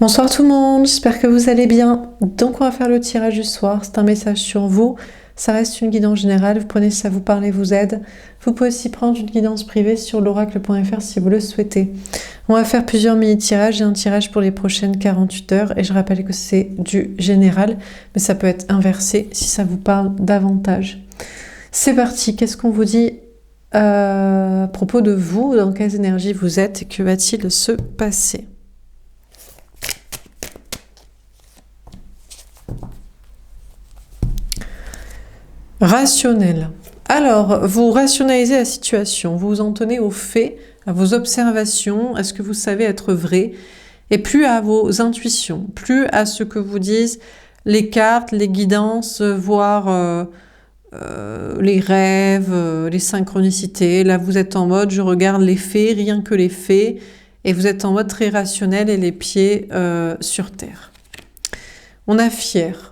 Bonsoir tout le monde, j'espère que vous allez bien. Donc on va faire le tirage du soir, c'est un message sur vous. Ça reste une guidance générale, vous prenez si ça vous parle et vous aide. Vous pouvez aussi prendre une guidance privée sur l'oracle.fr si vous le souhaitez. On va faire plusieurs mini-tirages et un tirage pour les prochaines 48 heures. Et je rappelle que c'est du général, mais ça peut être inversé si ça vous parle davantage. C'est parti, qu'est-ce qu'on vous dit à propos de vous, dans quelles énergies vous êtes et que va-t-il se passer ? Rationnel. Alors, vous rationalisez la situation, vous vous en tenez aux faits, à vos observations, à ce que vous savez être vrai, et plus à vos intuitions, plus à ce que vous disent les cartes, les guidances, voire les rêves, les synchronicités. Là, vous êtes en mode, je regarde les faits, rien que les faits, et vous êtes en mode très rationnel et les pieds sur terre. On a fier.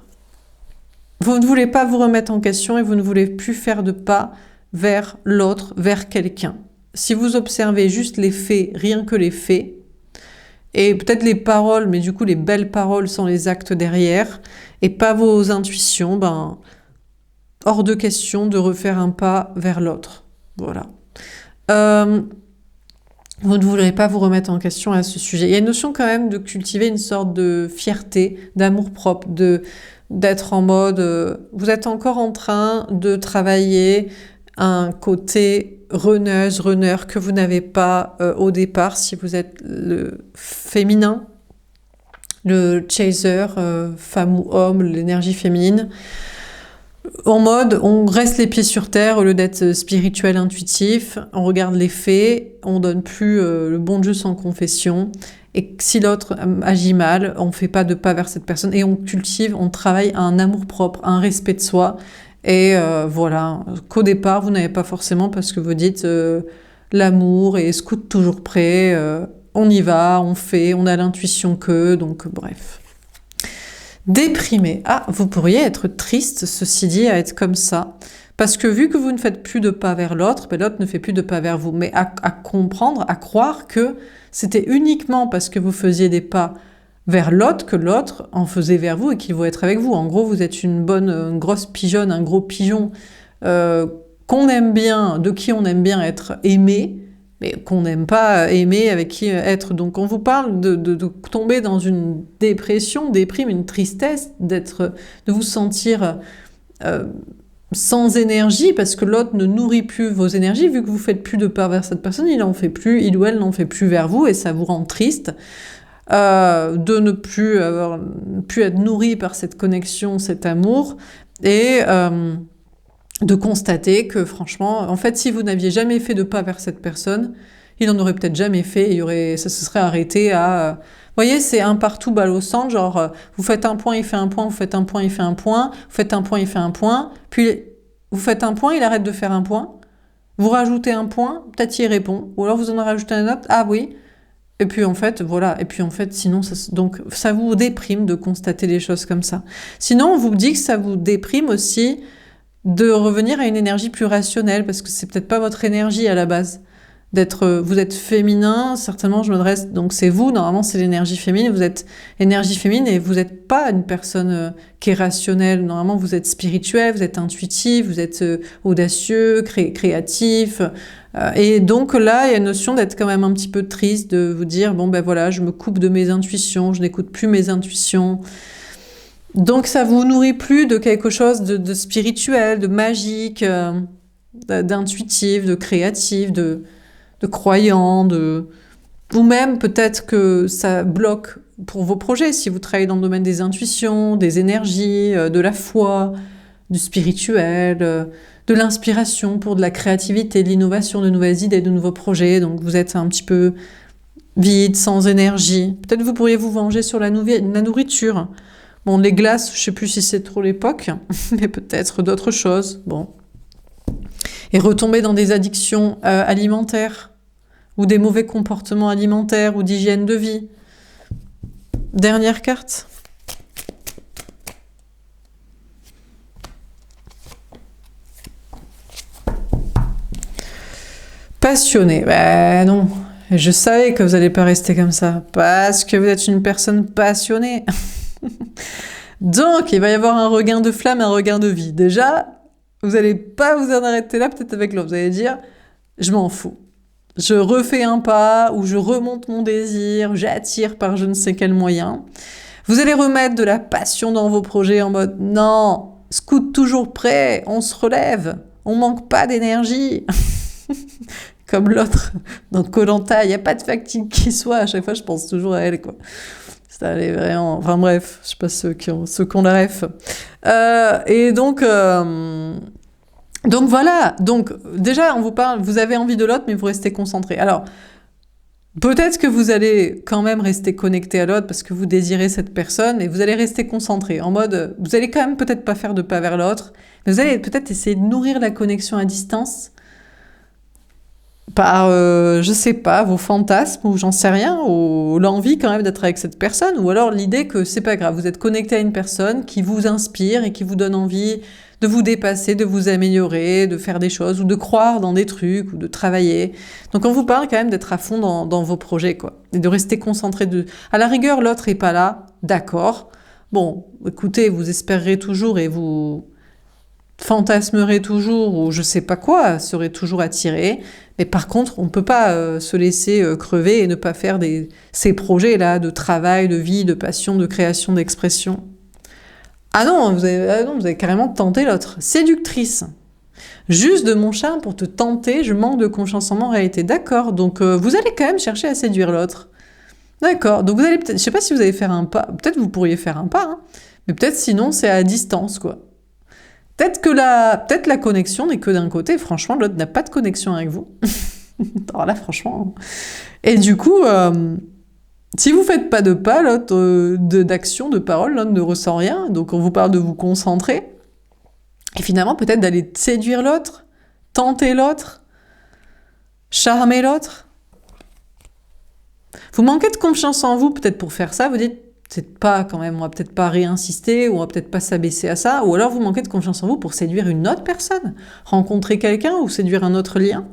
Vous ne voulez pas vous remettre en question et vous ne voulez plus faire de pas vers l'autre, vers quelqu'un. Si vous observez juste les faits, rien que les faits, et peut-être les paroles, mais du coup les belles paroles sont les actes derrière, et pas vos intuitions, hors de question de refaire un pas vers l'autre. Voilà. Vous ne voudrez pas vous remettre en question à ce sujet. Il y a une notion quand même de cultiver une sorte de fierté, d'amour-propre, d'être en mode... vous êtes encore en train de travailler un côté runner que vous n'avez pas au départ si vous êtes le féminin, le chaser, femme ou homme, l'énergie féminine. En mode, on reste les pieds sur terre au lieu d'être spirituel, intuitif, on regarde les faits, on donne plus le bon Dieu sans confession, et si l'autre agit mal, on fait pas de pas vers cette personne, et on cultive, on travaille un amour-propre, un respect de soi, et voilà, qu'au départ, vous n'avez pas forcément, parce que vous dites l'amour et scout toujours prêt, on y va, on fait, on a l'intuition que, donc bref. Déprimé. Ah, vous pourriez être triste, ceci dit, à être comme ça. Parce que vu que vous ne faites plus de pas vers l'autre, l'autre ne fait plus de pas vers vous. Mais à comprendre, à croire que c'était uniquement parce que vous faisiez des pas vers l'autre que l'autre en faisait vers vous et qu'il veut être avec vous. En gros, vous êtes une grosse pigeonne, un gros pigeon qu'on aime bien, de qui on aime bien être aimé, mais qu'on n'aime pas aimer, avec qui être. Donc on vous parle de tomber dans une dépression, déprime, une tristesse, de vous sentir sans énergie, parce que l'autre ne nourrit plus vos énergies, vu que vous faites plus de pas vers cette personne, il ou elle n'en fait plus vers vous, et ça vous rend triste de ne plus être nourri par cette connexion, cet amour, et... de constater que franchement, en fait, si vous n'aviez jamais fait de pas vers cette personne, il en aurait peut-être jamais fait, ça se serait arrêté à... Vous voyez, c'est un partout balle au centre, genre, vous faites un point, il fait un point, vous faites un point, il fait un point, vous faites un point, il fait un point, puis vous faites un point, il arrête de faire un point, vous rajoutez un point, peut-être il répond, ou alors vous en rajoutez un autre, ah oui, et puis en fait, voilà, et puis en fait, sinon, donc ça vous déprime de constater des choses comme ça. Sinon, on vous dit que ça vous déprime aussi de revenir à une énergie plus rationnelle, parce que c'est peut-être pas votre énergie à la base. Vous êtes féminin, certainement je m'adresse, donc c'est vous, normalement c'est l'énergie féminine, vous êtes énergie féminine et vous n'êtes pas une personne qui est rationnelle, normalement vous êtes spirituel, vous êtes intuitif, vous êtes audacieux, créatif, et donc là il y a une notion d'être quand même un petit peu triste, de vous dire, bon ben voilà, je me coupe de mes intuitions, je n'écoute plus mes intuitions. Donc ça vous nourrit plus de quelque chose de spirituel, de magique, d'intuitif, de créatif, de croyant, ou même peut-être que ça bloque pour vos projets, si vous travaillez dans le domaine des intuitions, des énergies, de la foi, du spirituel, de l'inspiration pour de la créativité, de l'innovation, de nouvelles idées, de nouveaux projets, donc vous êtes un petit peu vide, sans énergie. Peut-être vous pourriez vous venger sur la nourriture. Bon, les glaces, je sais plus si c'est trop l'époque, mais peut-être d'autres choses. Bon. Et retomber dans des addictions alimentaires, ou des mauvais comportements alimentaires, ou d'hygiène de vie. Dernière carte. Passionné. Ben non. Et je savais que vous n'allez pas rester comme ça, parce que vous êtes une personne passionnée. Donc, il va y avoir un regain de flamme, un regain de vie. Déjà, vous n'allez pas vous en arrêter là, peut-être avec l'autre. Vous allez dire, je m'en fous. Je refais un pas, ou je remonte mon désir, j'attire par je ne sais quel moyen. Vous allez remettre de la passion dans vos projets en mode, non, scout toujours prêt, on se relève, on manque pas d'énergie. Comme l'autre dans Koh-Lanta, il n'y a pas de fatigue qui soit. À chaque fois, je pense toujours à elle, quoi. Ça, elle est vraiment... Enfin bref, je sais pas ceux qui ont la ref. Et donc voilà. Donc déjà, on vous parle, vous avez envie de l'autre, mais vous restez concentré. Alors, peut-être que vous allez quand même rester connecté à l'autre parce que vous désirez cette personne et vous allez rester concentré. En mode, vous allez quand même peut-être pas faire de pas vers l'autre, mais vous allez peut-être essayer de nourrir la connexion à distance par, je sais pas, vos fantasmes ou j'en sais rien, ou l'envie quand même d'être avec cette personne, ou alors l'idée que c'est pas grave, vous êtes connecté à une personne qui vous inspire et qui vous donne envie de vous dépasser, de vous améliorer, de faire des choses, ou de croire dans des trucs, ou de travailler. Donc on vous parle quand même d'être à fond dans vos projets, quoi, et de rester concentré de... À la rigueur, l'autre est pas là, d'accord. Bon, écoutez, vous espérerez toujours et vous fantasmerez toujours, ou je sais pas quoi, serez toujours attiré. Mais par contre, on ne peut pas se laisser crever et ne pas faire ces projets-là de travail, de vie, de passion, de création, d'expression. Ah non, vous avez carrément tenté l'autre. Séductrice. Juste de mon charme pour te tenter, je manque de confiance en moi en réalité. D'accord, donc vous allez quand même chercher à séduire l'autre. D'accord, donc vous allez peut-être... Je sais pas si vous allez faire un pas. Peut-être vous pourriez faire un pas, hein, mais peut-être sinon c'est à distance, quoi. Peut-être la connexion n'est que d'un côté. Franchement, l'autre n'a pas de connexion avec vous. Alors là, franchement. Et du coup, si vous faites pas de pas, l'autre d'action, de parole, l'autre ne ressent rien. Donc on vous parle de vous concentrer. Et finalement, peut-être d'aller séduire l'autre, tenter l'autre, charmer l'autre. Vous manquez de confiance en vous, peut-être pour faire ça. Vous dites, c'est pas quand même, on va peut-être pas réinsister, ou on va peut-être pas s'abaisser à ça, ou alors vous manquez de confiance en vous pour séduire une autre personne, rencontrer quelqu'un ou séduire un autre lien.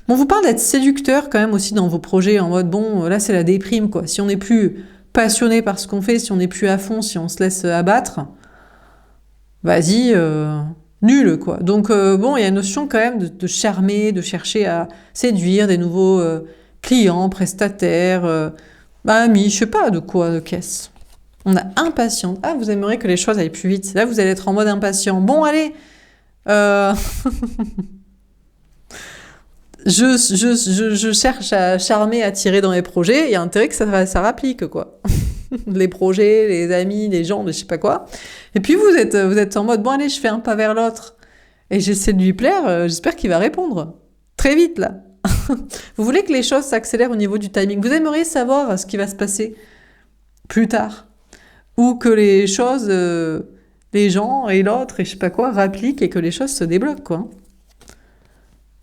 Bon, on vous parle d'être séducteur quand même aussi dans vos projets, en mode, bon, là c'est la déprime, quoi. Si on n'est plus passionné par ce qu'on fait, si on n'est plus à fond, si on se laisse abattre, vas-y, nul, quoi. Donc, bon, il y a une notion quand même de charmer, de chercher à séduire des nouveaux clients, prestataires, amis, je sais pas de quoi, de qu'est-ce. On a impatiente. Ah, vous aimeriez que les choses aillent plus vite. Là, vous allez être en mode impatient. Bon, allez, je cherche à charmer, à attirer dans les projets. Il y a intérêt que ça rapplique, quoi. Les projets, les amis, les gens, je sais pas quoi. Et puis vous êtes en mode, bon, allez, je fais un pas vers l'autre. Et j'essaie de lui plaire, j'espère qu'il va répondre. Très vite, là. Vous voulez que les choses s'accélèrent au niveau du timing. Vous aimeriez savoir ce qui va se passer plus tard. Ou que les choses, les gens et l'autre et je sais pas quoi, rappliquent et que les choses se débloquent, quoi.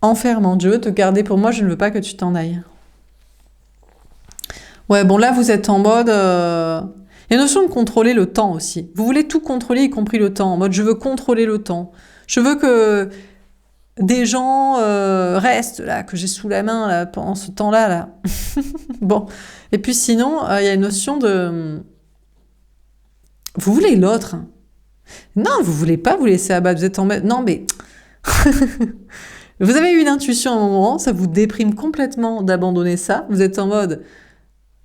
Enfermant, je veux te garder pour moi, je ne veux pas que tu t'en ailles. Ouais, bon là vous êtes en mode... Il y a une notion de contrôler le temps aussi. Vous voulez tout contrôler, y compris le temps. En mode je veux contrôler le temps. Je veux que des gens restent là, que j'ai sous la main là, pendant ce temps-là. Là. Bon. Et puis sinon, il y a une notion de... Vous voulez l'autre. Non, vous voulez pas vous laisser abattre. Vous êtes en mode... Non mais... Vous avez eu une intuition à un moment, ça vous déprime complètement d'abandonner ça. Vous êtes en mode...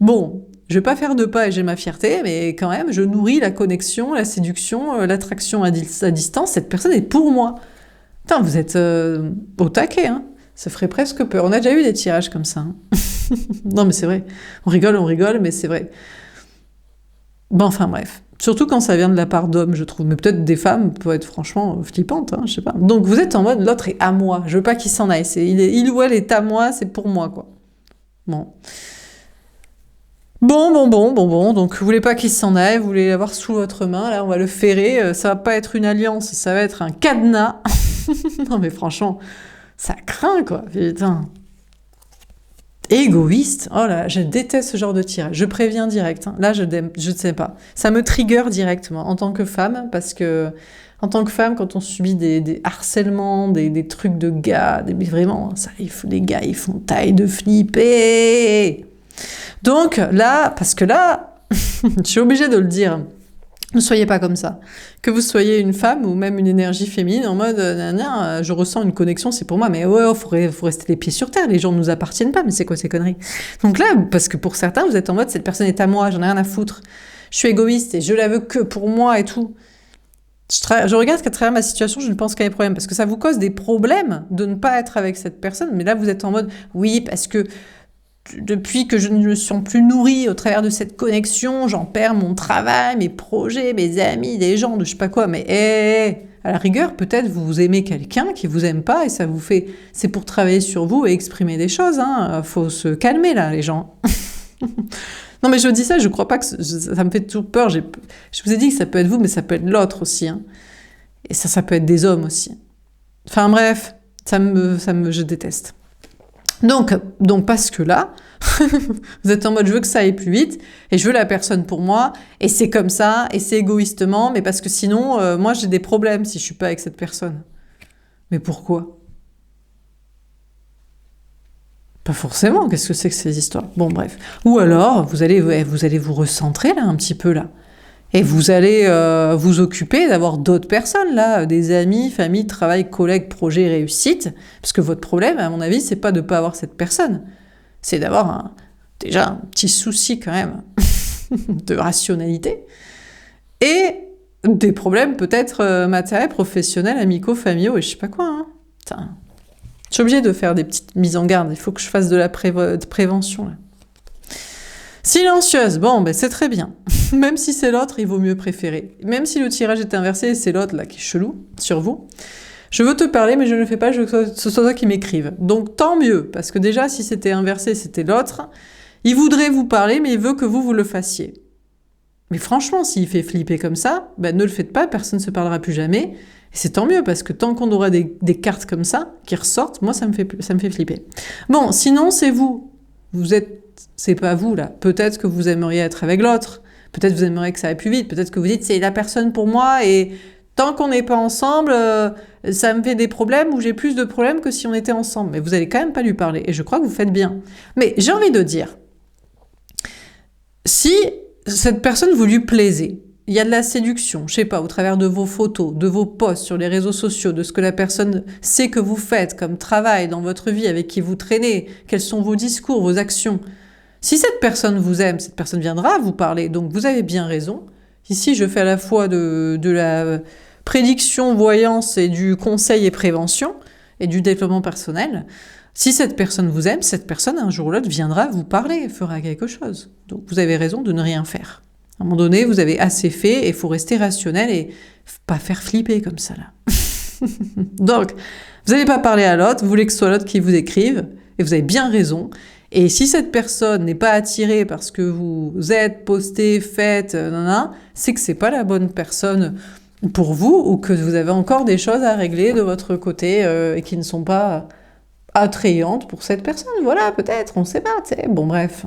Bon, je vais pas faire de pas et j'ai ma fierté, mais quand même, je nourris la connexion, la séduction, l'attraction à distance. Cette personne est pour moi. Putain, vous êtes au taquet, hein. Ça ferait presque peur. On a déjà eu des tirages comme ça. Hein. Non, mais c'est vrai. On rigole, mais c'est vrai. Bon, enfin bref. Surtout quand ça vient de la part d'hommes, je trouve. Mais peut-être des femmes peuvent être franchement flippantes, hein, je sais pas. Donc vous êtes en mode, l'autre est à moi. Je veux pas qu'il s'en aille. Il ou elle est à moi, c'est pour moi, quoi. Bon. Bon. Donc, vous voulez pas qu'il s'en aille, vous voulez l'avoir sous votre main. Là, on va le ferrer. Ça va pas être une alliance, ça va être un cadenas. Non, mais franchement, ça craint, quoi. Putain. Égoïste. Oh là, je déteste ce genre de tirage. Je préviens direct. Hein. Là, je ne sais pas. Ça me trigger directement en tant que femme parce que En tant que femme, quand on subit des harcèlements, des trucs de gars, mais vraiment, ça, les gars, ils font taille de flipper. Donc là, parce que là, je suis obligée de le dire, ne soyez pas comme ça. Que vous soyez une femme ou même une énergie féminine en mode je ressens une connexion, c'est pour moi, mais ouais, faut rester les pieds sur terre, les gens ne nous appartiennent pas, mais c'est quoi ces conneries? Donc là, parce que pour certains, vous êtes en mode cette personne est à moi, j'en ai rien à foutre, je suis égoïste et je la veux que pour moi et tout. Je regarde qu'à travers ma situation, je ne pense qu'à mes problèmes, parce que ça vous cause des problèmes de ne pas être avec cette personne, mais là vous êtes en mode oui, parce que depuis que je ne me sens plus nourrie au travers de cette connexion, j'en perds mon travail, mes projets, mes amis, des gens, de je sais pas quoi, mais à la rigueur, peut-être vous aimez quelqu'un qui vous aime pas et ça vous fait... C'est pour travailler sur vous et exprimer des choses, hein. Faut se calmer là, les gens. Non mais je dis ça, je crois pas que... Ça me fait toujours peur. Je vous ai dit que ça peut être vous, mais ça peut être l'autre aussi. Hein. Et ça peut être des hommes aussi. Enfin bref, je déteste. Donc parce que là, vous êtes en mode je veux que ça aille plus vite et je veux la personne pour moi et c'est comme ça et c'est égoïstement, mais parce que sinon, moi j'ai des problèmes si je suis pas avec cette personne. Mais pourquoi ? Pas forcément, qu'est-ce que c'est que ces histoires ? Bon bref. Ou alors, vous allez vous recentrer là un petit peu là. Et vous allez vous occuper d'avoir d'autres personnes, là, des amis, famille, travail, collègues, projets, réussite. Parce que votre problème, à mon avis, c'est pas de pas avoir cette personne. C'est d'avoir déjà un petit souci quand même de rationalité. Et des problèmes peut-être matériels, professionnels, amicaux, familiaux et je sais pas quoi. Hein. Putain. Je suis obligée de faire des petites mises en garde. Il faut que je fasse de la prévention, là. Silencieuse, bon, ben c'est très bien. Même si c'est l'autre, il vaut mieux préférer. Même si le tirage est inversé, c'est l'autre là qui est chelou sur vous. Je veux te parler, mais je ne le fais pas, je veux que ce soit toi qui m'écrive. Donc tant mieux, parce que déjà, si c'était inversé, c'était l'autre. Il voudrait vous parler, mais il veut que vous le fassiez. Mais franchement, s'il fait flipper comme ça, ben ne le faites pas, personne ne se parlera plus jamais. Et c'est tant mieux, parce que tant qu'on aura des cartes comme ça, qui ressortent, moi, ça me fait flipper. Bon, sinon, c'est vous. C'est pas vous, là. Peut-être que vous aimeriez être avec l'autre. Peut-être que vous aimeriez que ça aille plus vite. Peut-être que vous dites, c'est la personne pour moi et tant qu'on n'est pas ensemble, ça me fait des problèmes ou j'ai plus de problèmes que si on était ensemble. Mais vous allez quand même pas lui parler. Et je crois que vous faites bien. Mais j'ai envie de dire, si cette personne vous lui plaisez, il y a de la séduction, je sais pas, au travers de vos photos, de vos posts sur les réseaux sociaux, de ce que la personne sait que vous faites comme travail dans votre vie, avec qui vous traînez, quels sont vos discours, vos actions. Si cette personne vous aime, cette personne viendra vous parler, donc vous avez bien raison. Ici, je fais à la fois de la prédiction, voyance et du conseil et prévention et du développement personnel. Si cette personne vous aime, cette personne, un jour ou l'autre, viendra vous parler, fera quelque chose. Donc vous avez raison de ne rien faire. À un moment donné, vous avez assez fait et il faut rester rationnel et pas faire flipper comme ça, là. Donc, vous n'allez pas parler à l'autre, vous voulez que ce soit l'autre qui vous écrive, et vous avez bien raison. Et si cette personne n'est pas attirée parce que vous êtes posté, faites, c'est que c'est pas la bonne personne pour vous ou que vous avez encore des choses à régler de votre côté et qui ne sont pas attrayantes pour cette personne. Voilà, peut-être, on ne sait pas, tu sais. Bon, bref.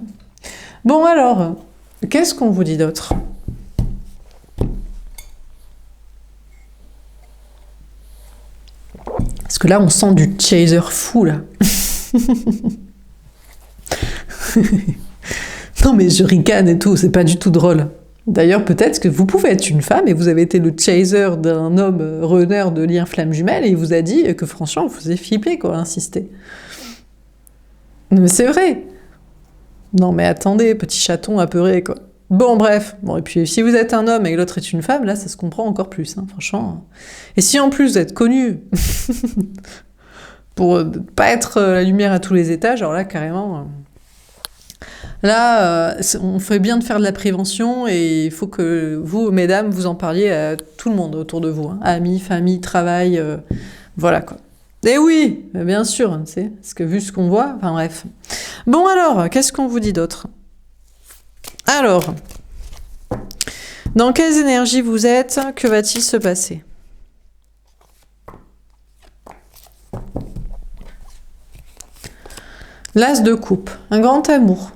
Bon, alors, qu'est-ce qu'on vous dit d'autre ? Parce que là, on sent du chaser fou, là. Non mais je ricane et tout, c'est pas du tout drôle. D'ailleurs, peut-être que vous pouvez être une femme et vous avez été le chaser d'un homme runner de lien flamme jumelle et il vous a dit que franchement, vous faisiez flipper, quoi, insister. Mais c'est vrai. Non mais attendez, petit chaton apeuré, quoi. Bon, bref. Bon, et puis si vous êtes un homme et que l'autre est une femme, là, ça se comprend encore plus, hein, franchement. Et si en plus vous êtes connu pour pas être la lumière à tous les étages, alors là, carrément... Là, on fait bien de faire de la prévention et il faut que vous, mesdames, vous en parliez à tout le monde autour de vous. Hein. Amis, famille, travail, voilà quoi. Et oui, bien sûr, tu sais, parce que vu ce qu'on voit, enfin bref. Bon alors, qu'est-ce qu'on vous dit d'autre ? Alors, dans quelles énergies vous êtes ? Que va-t-il se passer ? L'as de coupe, un grand amour.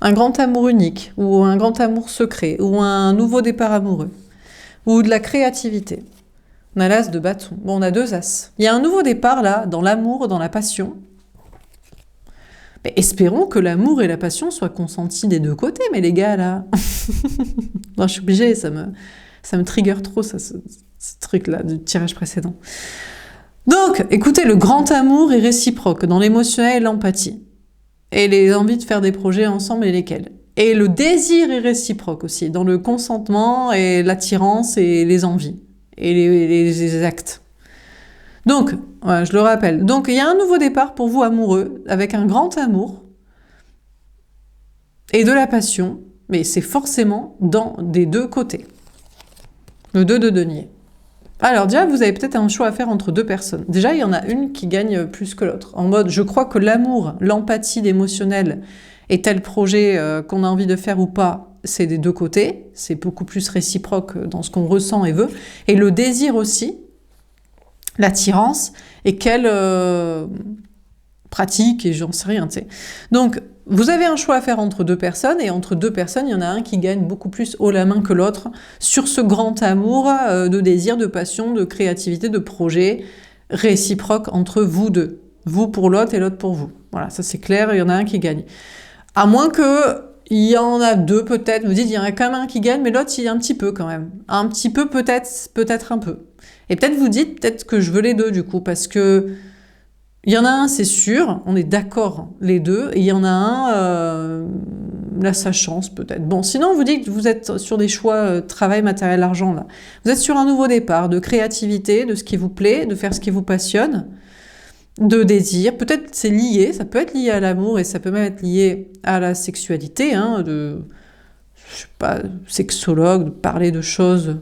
Un grand amour unique, ou un grand amour secret, ou un nouveau départ amoureux, ou de la créativité. On a l'as de bâton. Bon, on a 2 as. Il y a un nouveau départ là, dans l'amour, dans la passion. Mais espérons que l'amour et la passion soient consentis des 2 côtés, mais les gars, là... Non, je suis obligée, ça me trigger trop, ça, ce truc-là, du tirage précédent. Donc, écoutez, le grand amour est réciproque dans l'émotionnel et l'empathie. Et les envies de faire des projets ensemble et lesquels. Et le désir est réciproque aussi, dans le consentement et l'attirance et les envies. Et les actes. Donc, ouais, je le rappelle. Donc, il y a un nouveau départ pour vous amoureux, avec un grand amour et de la passion, mais c'est forcément dans des 2 côtés. Le 2 de denier. Alors, déjà, vous avez peut-être un choix à faire entre 2 personnes. Déjà, il y en a une qui gagne plus que l'autre. En mode, je crois que l'amour, l'empathie, l'émotionnel et tel projet qu'on a envie de faire ou pas, c'est des 2 côtés. C'est beaucoup plus réciproque dans ce qu'on ressent et veut. Et le désir aussi, l'attirance, et quelle pratique, et j'en sais rien, tu sais. Donc, vous avez un choix à faire entre 2 personnes, et entre 2 personnes, il y en a un qui gagne beaucoup plus haut la main que l'autre sur ce grand amour de désir, de passion, de créativité, de projet réciproque entre vous 2. Vous pour l'autre et l'autre pour vous. Voilà, ça c'est clair, il y en a un qui gagne. À moins que il y en a 2 peut-être, vous dites il y en a quand même un qui gagne, mais l'autre il y a un petit peu quand même. Un petit peu peut-être un peu. Et peut-être vous dites, peut-être que je veux les 2 du coup, parce que il y en a un, c'est sûr, on est d'accord les 2, et il y en a un, là ça chance peut-être. Bon, sinon vous dites que vous êtes sur des choix travail, matériel, argent là. Vous êtes sur un nouveau départ de créativité, de ce qui vous plaît, de faire ce qui vous passionne, de désir. Peut-être c'est lié, ça peut être lié à l'amour et ça peut même être lié à la sexualité, hein, je sais pas, sexologue, de parler de choses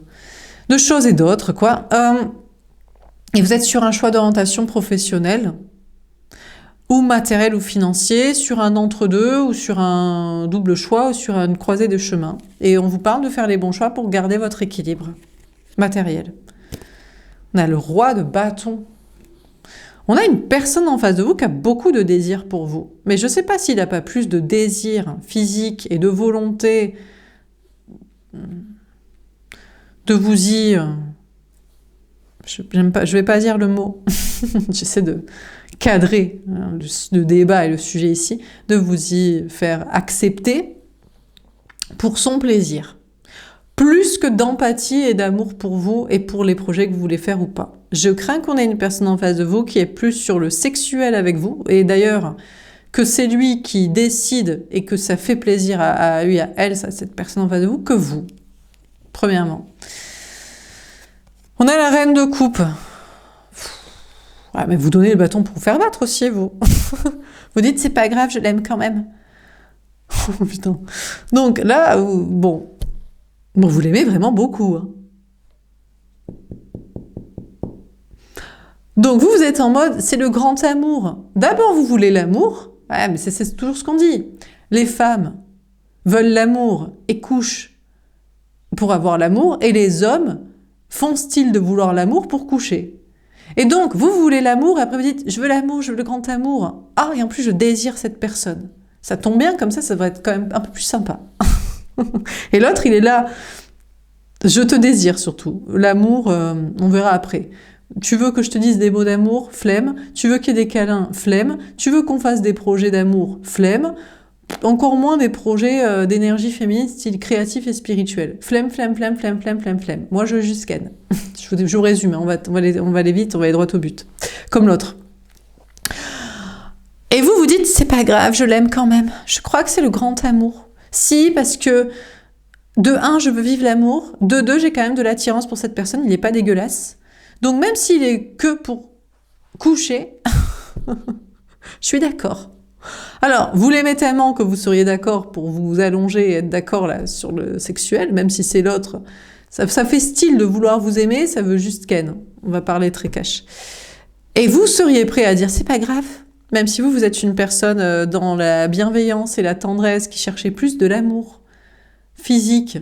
et d'autres, quoi. Et vous êtes sur un choix d'orientation professionnelle, ou matériel ou financier, sur un entre-deux, ou sur un double choix, ou sur une croisée de chemins. Et on vous parle de faire les bons choix pour garder votre équilibre matériel. On a le roi de bâton. On a une personne en face de vous qui a beaucoup de désir pour vous. Mais je ne sais pas s'il n'a pas plus de désir physique et de volonté de vous y... je vais pas dire le mot. J'essaie de cadrer le débat et le sujet ici, de vous y faire accepter pour son plaisir. Plus que d'empathie et d'amour pour vous et pour les projets que vous voulez faire ou pas. Je crains qu'on ait une personne en face de vous qui est plus sur le sexuel avec vous, et d'ailleurs que c'est lui qui décide et que ça fait plaisir à lui, à elle, cette personne en face de vous, que vous, premièrement. On a la reine de coupe. Ouais, mais vous donnez le bâton pour vous faire battre aussi, vous. Vous dites, c'est pas grave, je l'aime quand même. Oh putain. Donc là, bon, vous l'aimez vraiment beaucoup. Hein. Donc vous êtes en mode, c'est le grand amour. D'abord, vous voulez l'amour. Ouais, mais c'est toujours ce qu'on dit. Les femmes veulent l'amour et couchent pour avoir l'amour, et les hommes font style de vouloir l'amour pour coucher. Et donc, vous voulez l'amour, et après vous dites, je veux l'amour, je veux le grand amour. Ah, et en plus, je désire cette personne. Ça tombe bien, comme ça devrait être quand même un peu plus sympa. Et l'autre, il est là, je te désire surtout. L'amour, on verra après. Tu veux que je te dise des mots d'amour? Flemme. Tu veux qu'il y ait des câlins? Flemme. Tu veux qu'on fasse des projets d'amour? Flemme. Encore moins des projets d'énergie féminine, style créatif et spirituel. Flemme, flemme, flemme, flemme, flemme, flemme, flemme. Moi, je juste scanne. Je vous résume, hein, on va aller vite, on va aller droit au but. Comme l'autre. Et vous dites, c'est pas grave, je l'aime quand même. Je crois que c'est le grand amour. Si, parce que, de 1, je veux vivre l'amour. De 2, j'ai quand même de l'attirance pour cette personne, il n'est pas dégueulasse. Donc même s'il est que pour coucher, je suis d'accord. Alors, vous l'aimez tellement que vous seriez d'accord pour vous allonger et être d'accord là sur le sexuel, même si c'est l'autre. Ça fait style de vouloir vous aimer, ça veut juste ken. On va parler très cash. Et vous seriez prêt à dire, c'est pas grave, même si vous êtes une personne dans la bienveillance et la tendresse qui cherchait plus de l'amour physique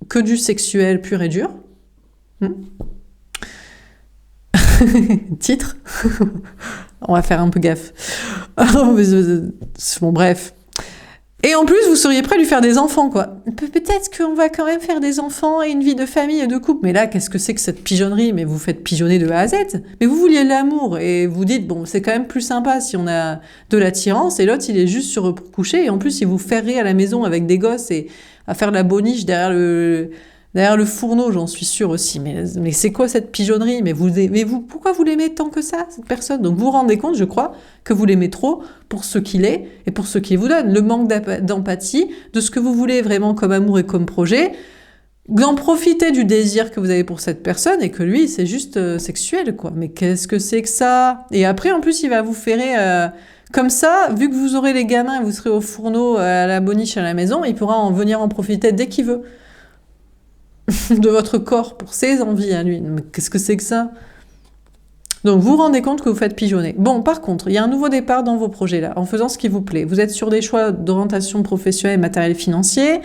que du sexuel pur et dur. Titre. On va faire un peu gaffe. Bon, bref. Et en plus, vous seriez prêt à lui faire des enfants, quoi. Peut-être qu'on va quand même faire des enfants et une vie de famille et de couple. Mais là, qu'est-ce que c'est que cette pigeonnerie? Mais vous faites pigeonner de A à Z. Mais vous vouliez l'amour et vous dites, bon, c'est quand même plus sympa si on a de l'attirance et l'autre, il est juste sur pour coucher et en plus, il vous ferrait à la maison avec des gosses et à faire de la boniche derrière le fourneau, j'en suis sûre aussi. Mais c'est quoi cette pigeonnerie? Mais vous, pourquoi vous l'aimez tant que ça, cette personne? Donc vous vous rendez compte, je crois, que vous l'aimez trop pour ce qu'il est et pour ce qu'il vous donne. Le manque d'empathie, de ce que vous voulez vraiment comme amour et comme projet, d'en profiter du désir que vous avez pour cette personne et que lui, c'est juste sexuel, quoi. Mais qu'est-ce que c'est que ça? Et après, en plus, il va vous ferrer... comme ça, vu que vous aurez les gamins et vous serez au fourneau, à la boniche à la maison, il pourra en venir en profiter dès qu'il veut. De votre corps pour ses envies à lui. Mais qu'est-ce que c'est que ça? Donc vous vous rendez compte que vous faites pigeonner. Bon, par contre, il y a un nouveau départ dans vos projets là, en faisant ce qui vous plaît. Vous êtes sur des choix d'orientation professionnelle, matériel et financier.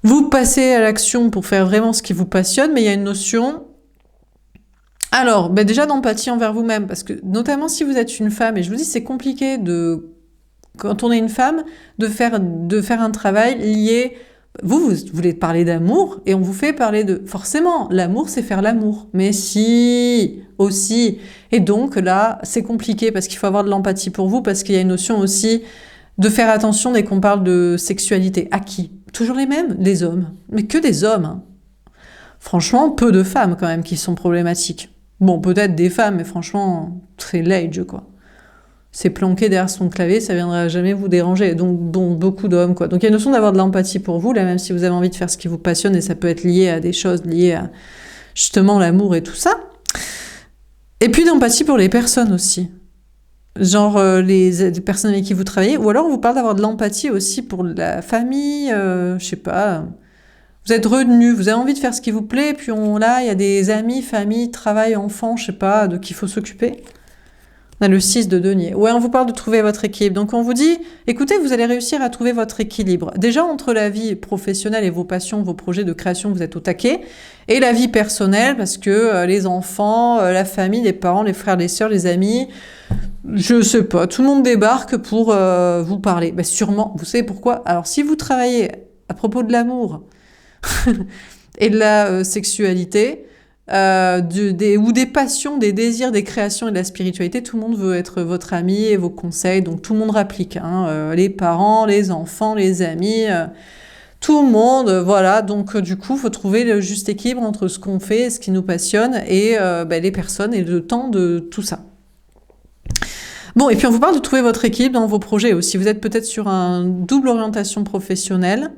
Vous passez à l'action pour faire vraiment ce qui vous passionne, mais il y a une notion... Alors, déjà d'empathie envers vous-même, parce que notamment si vous êtes une femme, et je vous dis c'est compliqué quand on est une femme, de faire un travail lié... Vous voulez parler d'amour et on vous fait parler de... Forcément, l'amour, c'est faire l'amour. Mais si, aussi. Et donc là, c'est compliqué parce qu'il faut avoir de l'empathie pour vous, parce qu'il y a une notion aussi de faire attention dès qu'on parle de sexualité. À qui? Toujours les mêmes? Les hommes. Mais que des hommes. Hein. Franchement, peu de femmes quand même qui sont problématiques. Bon, peut-être des femmes, mais franchement, c'est l'age, quoi. C'est planqué derrière son clavier, ça viendra jamais vous déranger. Donc, bon, beaucoup d'hommes, quoi. Donc, il y a une notion d'avoir de l'empathie pour vous, là, même si vous avez envie de faire ce qui vous passionne, et ça peut être lié à des choses liées à, justement, l'amour et tout ça. Et puis, d'empathie pour les personnes aussi. Genre, les personnes avec qui vous travaillez. Ou alors, on vous parle d'avoir de l'empathie aussi pour la famille, je sais pas. Vous êtes retenu, vous avez envie de faire ce qui vous plaît, puis là, il y a des amis, famille, travail, enfants, je sais pas, de qui il faut s'occuper. On a le 6 de denier. Ouais, on vous parle de trouver votre équilibre. Donc on vous dit, écoutez, vous allez réussir à trouver votre équilibre. Déjà, entre la vie professionnelle et vos passions, vos projets de création, vous êtes au taquet. Et la vie personnelle, parce que les enfants, la famille, les parents, les frères, les sœurs, les amis, je sais pas, tout le monde débarque pour vous parler. Ben, sûrement, vous savez pourquoi? Alors si vous travaillez à propos de l'amour et de la sexualité... ou des passions, des désirs, des créations et de la spiritualité, tout le monde veut être votre ami et vos conseils, donc tout le monde rapplique, hein, les parents, les enfants, les amis, tout le monde, voilà, donc du coup, il faut trouver le juste équilibre entre ce qu'on fait, ce qui nous passionne, et les personnes et le temps de tout ça. Bon, et puis on vous parle de trouver votre équilibre dans vos projets aussi. Vous êtes peut-être sur une double orientation professionnelle,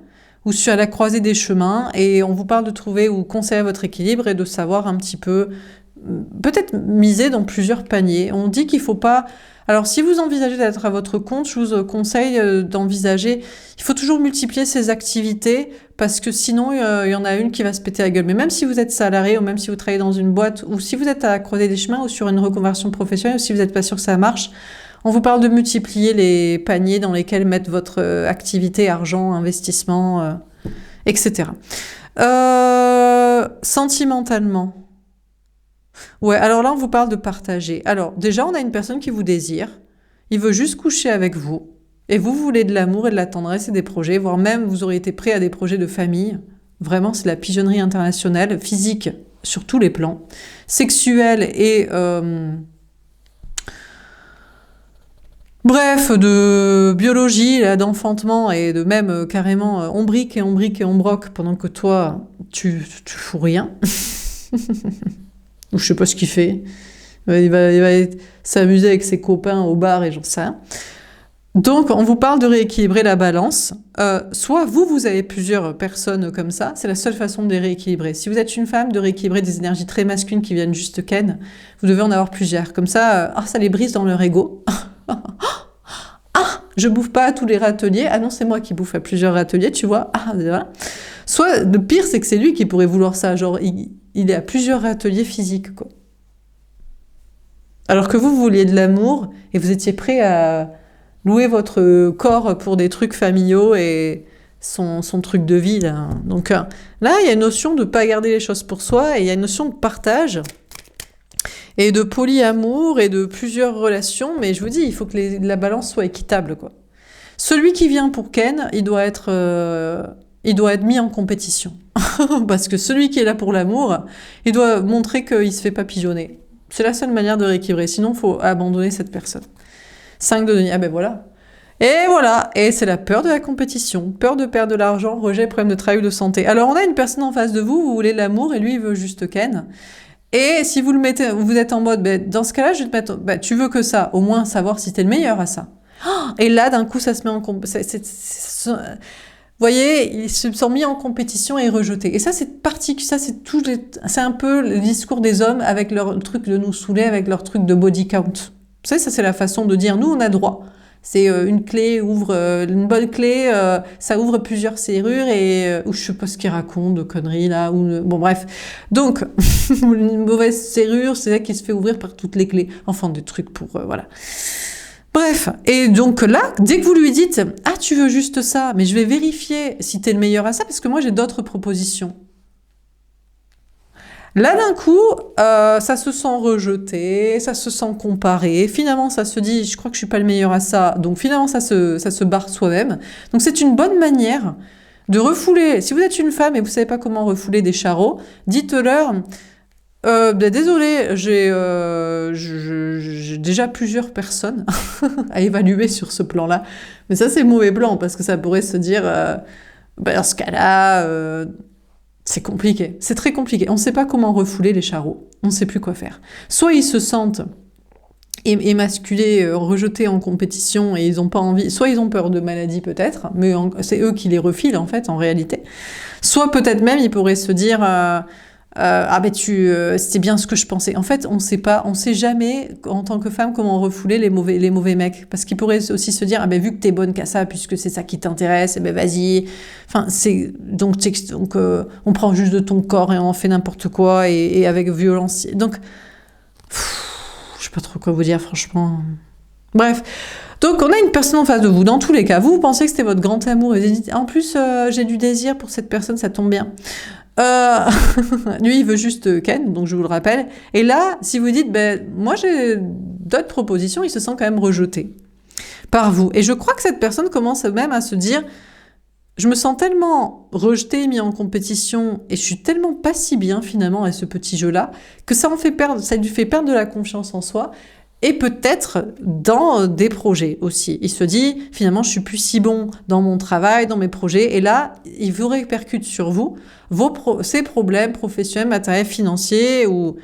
ou sur la croisée des chemins, et on vous parle de trouver ou conseiller votre équilibre et de savoir un petit peu, peut-être miser dans plusieurs paniers. On dit qu'il faut pas... Alors, si vous envisagez d'être à votre compte, je vous conseille d'envisager... Il faut toujours multiplier ses activités, parce que sinon, il y en a une qui va se péter la gueule. Mais même si vous êtes salarié, ou même si vous travaillez dans une boîte, ou si vous êtes à la croisée des chemins, ou sur une reconversion professionnelle, ou si vous n'êtes pas sûr que ça marche, on vous parle de multiplier les paniers dans lesquels mettre votre activité, argent, investissement, etc. Sentimentalement. Ouais, alors là, on vous parle de partager. Alors, déjà, on a une personne qui vous désire. Il veut juste coucher avec vous. Et vous voulez de l'amour et de la tendresse et des projets, voire même vous auriez été prêt à des projets de famille. Vraiment, c'est la pigeonnerie internationale, physique sur tous les plans, sexuelle et... Bref, de biologie, d'enfantement et de même carrément on brique et on brique et on broque pendant que toi, tu fous rien. Ou je sais pas ce qu'il fait. Il va s'amuser avec ses copains au bar et j'en sais rien. Donc, on vous parle de rééquilibrer la balance. Soit vous avez plusieurs personnes comme ça, c'est la seule façon de les rééquilibrer. Si vous êtes une femme, de rééquilibrer des énergies très masculines qui viennent juste ken, vous devez en avoir plusieurs. Comme ça, ça les brise dans leur ego. Je bouffe pas à tous les râteliers. Ah non, c'est moi qui bouffe à plusieurs râteliers, tu vois. Voilà. Soit, le pire, c'est que c'est lui qui pourrait vouloir ça. Genre, il est à plusieurs râteliers physiques, quoi. Alors que vous vouliez de l'amour et vous étiez prêt à louer votre corps pour des trucs familiaux et son truc de vie, là. Donc là, il y a une notion de pas garder les choses pour soi et il y a une notion de partage et de polyamour et de plusieurs relations, mais je vous dis, il faut que la balance soit équitable, quoi. Celui qui vient pour Ken, il doit être mis en compétition. Parce que celui qui est là pour l'amour, il doit montrer qu'il se fait pas pigeonner. C'est la seule manière de rééquilibrer. Sinon, il faut abandonner cette personne. 5 de denier. Ah ben voilà. Et voilà. Et c'est la peur de la compétition. Peur de perdre de l'argent, rejet, problème de travail ou de santé. Alors, on a une personne en face de vous, vous voulez l'amour et lui, il veut juste Ken. Et si vous le mettez, vous êtes en mode, ben, dans ce cas-là, je vais te mettre, tu veux que ça, au moins savoir si t'es le meilleur à ça. Et là, d'un coup, ça se met en compétition. Vous voyez, ils se sont mis en compétition et rejetés. Et ça, c'est un peu le discours des hommes avec leur truc de nous saouler, avec leur truc de body count. Vous savez, ça, c'est la façon de dire, nous, on a droit. C'est une clé une bonne clé, ça ouvre plusieurs serrures et ou je sais pas ce qu'ils racontent de conneries là bon bref. Donc une mauvaise serrure, c'est ça qui se fait ouvrir par toutes les clés. Enfin des trucs pour voilà. Bref, et donc là, dès que vous lui dites « Ah, tu veux juste ça, mais je vais vérifier si t'es le meilleur à ça, parce que moi j'ai d'autres propositions. » Là, d'un coup, ça se sent rejeté, ça se sent comparé. Finalement, ça se dit « Je crois que je suis pas le meilleur à ça. » Donc finalement, ça se barre soi-même. Donc c'est une bonne manière de refouler. Si vous êtes une femme et vous savez pas comment refouler des charreaux, dites-leur désolé, j'ai déjà plusieurs personnes à évaluer sur ce plan-là. Mais ça, c'est mauvais plan, parce que ça pourrait se dire, dans ce cas-là, c'est compliqué. C'est très compliqué. On ne sait pas comment refouler les charreaux. On ne sait plus quoi faire. Soit ils se sentent émasculés, rejetés en compétition et ils n'ont pas envie, soit ils ont peur de maladie peut-être, mais c'est eux qui les refilent en fait, en réalité. Soit peut-être même ils pourraient se dire... ah ben c'était bien ce que je pensais. En fait, on sait jamais en tant que femme comment refouler les mauvais mecs, parce qu'ils pourraient aussi se dire ah ben vu que t'es bonne qu'à ça, puisque c'est ça qui t'intéresse, eh ben vas-y. Enfin donc on prend juste de ton corps et on en fait n'importe quoi et avec violence. Donc je sais pas trop quoi vous dire franchement. Bref. Donc, on a une personne en face de vous. Dans tous les cas, vous pensez que c'était votre grand amour. Et vous dites, en plus, j'ai du désir pour cette personne, ça tombe bien. Lui, il veut juste Ken, donc je vous le rappelle. Et là, si vous dites, moi j'ai d'autres propositions, il se sent quand même rejeté par vous. Et je crois que cette personne commence même à se dire, je me sens tellement rejeté, mis en compétition, et je suis tellement pas si bien finalement à ce petit jeu-là, que ça lui fait perdre de la confiance en soi. Et peut-être dans des projets aussi. Il se dit, finalement, je suis plus si bon dans mon travail, dans mes projets. Et là, il vous répercute sur vous ces problèmes professionnels, matériels, financiers ou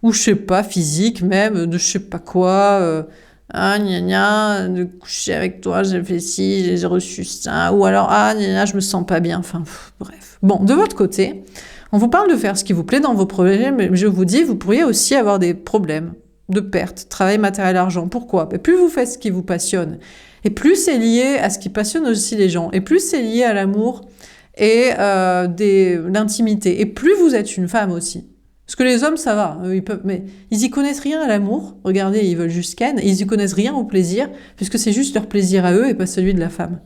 je sais pas, physiques même, de je sais pas quoi. Ah, gna gna, de coucher avec toi, j'ai fait ci, j'ai reçu ça. Ou alors, ah, gna gna, je me sens pas bien. Enfin, bref. Bon, de votre côté, on vous parle de faire ce qui vous plaît dans vos projets, mais je vous dis, vous pourriez aussi avoir des problèmes de perte, travail, matériel, argent. Pourquoi? Plus vous faites ce qui vous passionne, et plus c'est lié à ce qui passionne aussi les gens, et plus c'est lié à l'amour et l'intimité, et plus vous êtes une femme aussi. Parce que les hommes, ça va, mais ils y connaissent rien à l'amour. Regardez, ils veulent juste Ken, et ils y connaissent rien au plaisir, puisque c'est juste leur plaisir à eux et pas celui de la femme.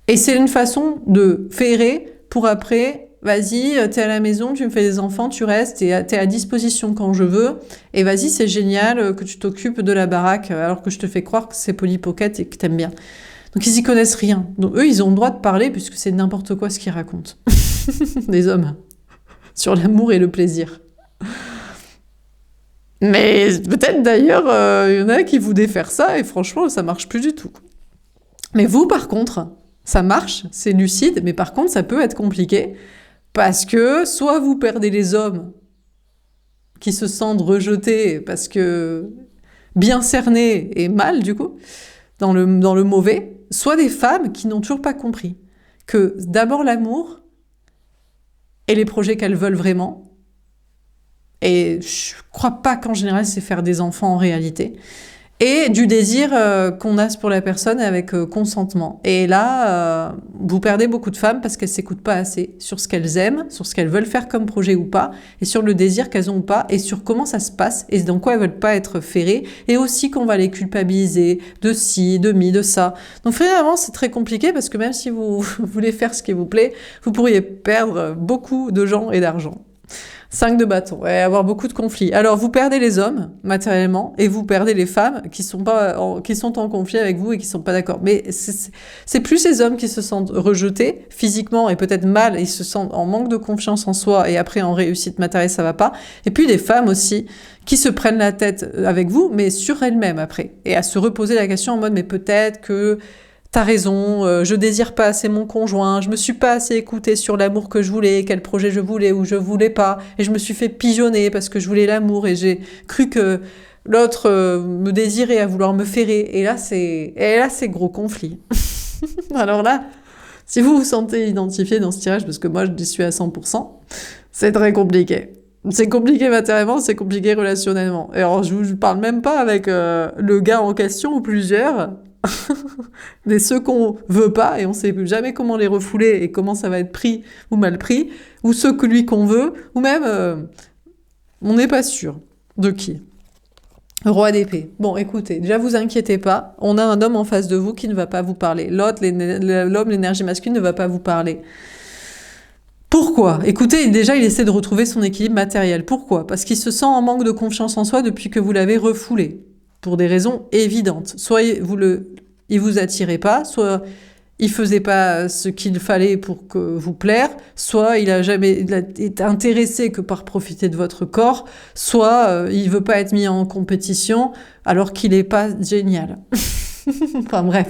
Et c'est une façon de ferrer pour après... Vas-y, t'es à la maison, tu me fais des enfants, tu restes, t'es à disposition quand je veux. Et vas-y, c'est génial que tu t'occupes de la baraque alors que je te fais croire que c'est Polly Pocket et que t'aimes bien. Donc ils y connaissent rien. Donc eux, ils ont le droit de parler puisque c'est n'importe quoi ce qu'ils racontent. Les hommes. Sur l'amour et le plaisir. Mais peut-être d'ailleurs, il y en a qui voulaient faire ça et franchement, ça marche plus du tout. Mais vous, par contre, ça marche, c'est lucide, mais par contre, ça peut être compliqué. Parce que soit vous perdez les hommes qui se sentent rejetés parce que bien cernés et mal du coup, dans le mauvais, soit des femmes qui n'ont toujours pas compris que d'abord l'amour et les projets qu'elles veulent vraiment, et je crois pas qu'en général c'est faire des enfants en réalité, et du désir qu'on a pour la personne avec consentement. Et là, vous perdez beaucoup de femmes parce qu'elles s'écoutent pas assez sur ce qu'elles aiment, sur ce qu'elles veulent faire comme projet ou pas, et sur le désir qu'elles ont ou pas, et sur comment ça se passe, et dans quoi elles veulent pas être ferrées, et aussi qu'on va les culpabiliser de ci, de mi, de ça. Donc finalement, c'est très compliqué parce que même si vous voulez faire ce qui vous plaît, vous pourriez perdre beaucoup de gens et d'argent. 5 de bâton, ouais, avoir beaucoup de conflits. Alors, vous perdez les hommes, matériellement, et vous perdez les femmes qui sont en conflit avec vous et qui sont pas d'accord. Mais c'est plus ces hommes qui se sentent rejetés, physiquement, et peut-être mal, ils se sentent en manque de confiance en soi, et après, en réussite matérielle, ça va pas. Et puis, des femmes aussi, qui se prennent la tête avec vous, mais sur elles-mêmes, après. Et à se reposer la question en mode, mais peut-être que t'as raison, je désire pas assez mon conjoint, je me suis pas assez écoutée sur l'amour que je voulais, quel projet je voulais ou je voulais pas, et je me suis fait pigeonner parce que je voulais l'amour et j'ai cru que l'autre me désirait à vouloir me ferrer. Et là, c'est gros conflit. Alors là, si vous vous sentez identifié dans ce tirage, parce que moi je suis à 100%, c'est très compliqué. C'est compliqué matériellement, c'est compliqué relationnellement. Et alors, je vous parle même pas avec le gars en question ou plusieurs, mais ceux qu'on veut pas et on sait jamais comment les refouler et comment ça va être pris ou mal pris, ou ceux que lui qu'on veut, ou même on n'est pas sûr de qui. Roi d'épée. Bon, écoutez, déjà vous inquiétez pas, on a un homme en face de vous qui ne va pas vous parler. L'autre, l'homme, l'énergie masculine ne va pas vous parler. Pourquoi? Écoutez, déjà, il essaie de retrouver son équilibre matériel. Pourquoi? Parce qu'il se sent en manque de confiance en soi depuis que vous l'avez refoulé. Pour des raisons évidentes. Soit il vous attirait pas, soit il faisait pas ce qu'il fallait pour que vous plaire, soit il a été intéressé que par profiter de votre corps, soit il veut pas être mis en compétition alors qu'il est pas génial. Enfin bref.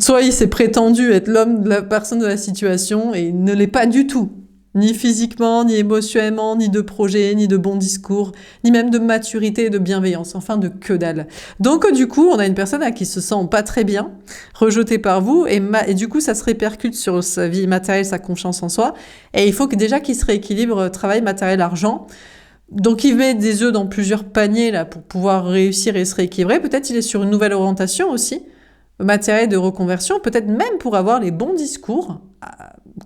Soit il s'est prétendu être l'homme de la personne de la situation et il ne l'est pas du tout. Ni physiquement, ni émotionnellement, ni de projet, ni de bons discours, ni même de maturité et de bienveillance. Enfin, de que dalle. Donc, du coup, on a une personne qui se sent pas très bien, rejetée par vous, et du coup, ça se répercute sur sa vie matérielle, sa confiance en soi. Et il faut déjà qu'il se rééquilibre travail, matériel, argent. Donc, il met des œufs dans plusieurs paniers là pour pouvoir réussir et se rééquilibrer. Peut-être il est sur une nouvelle orientation aussi, matériel de reconversion, peut-être même pour avoir les bons discours,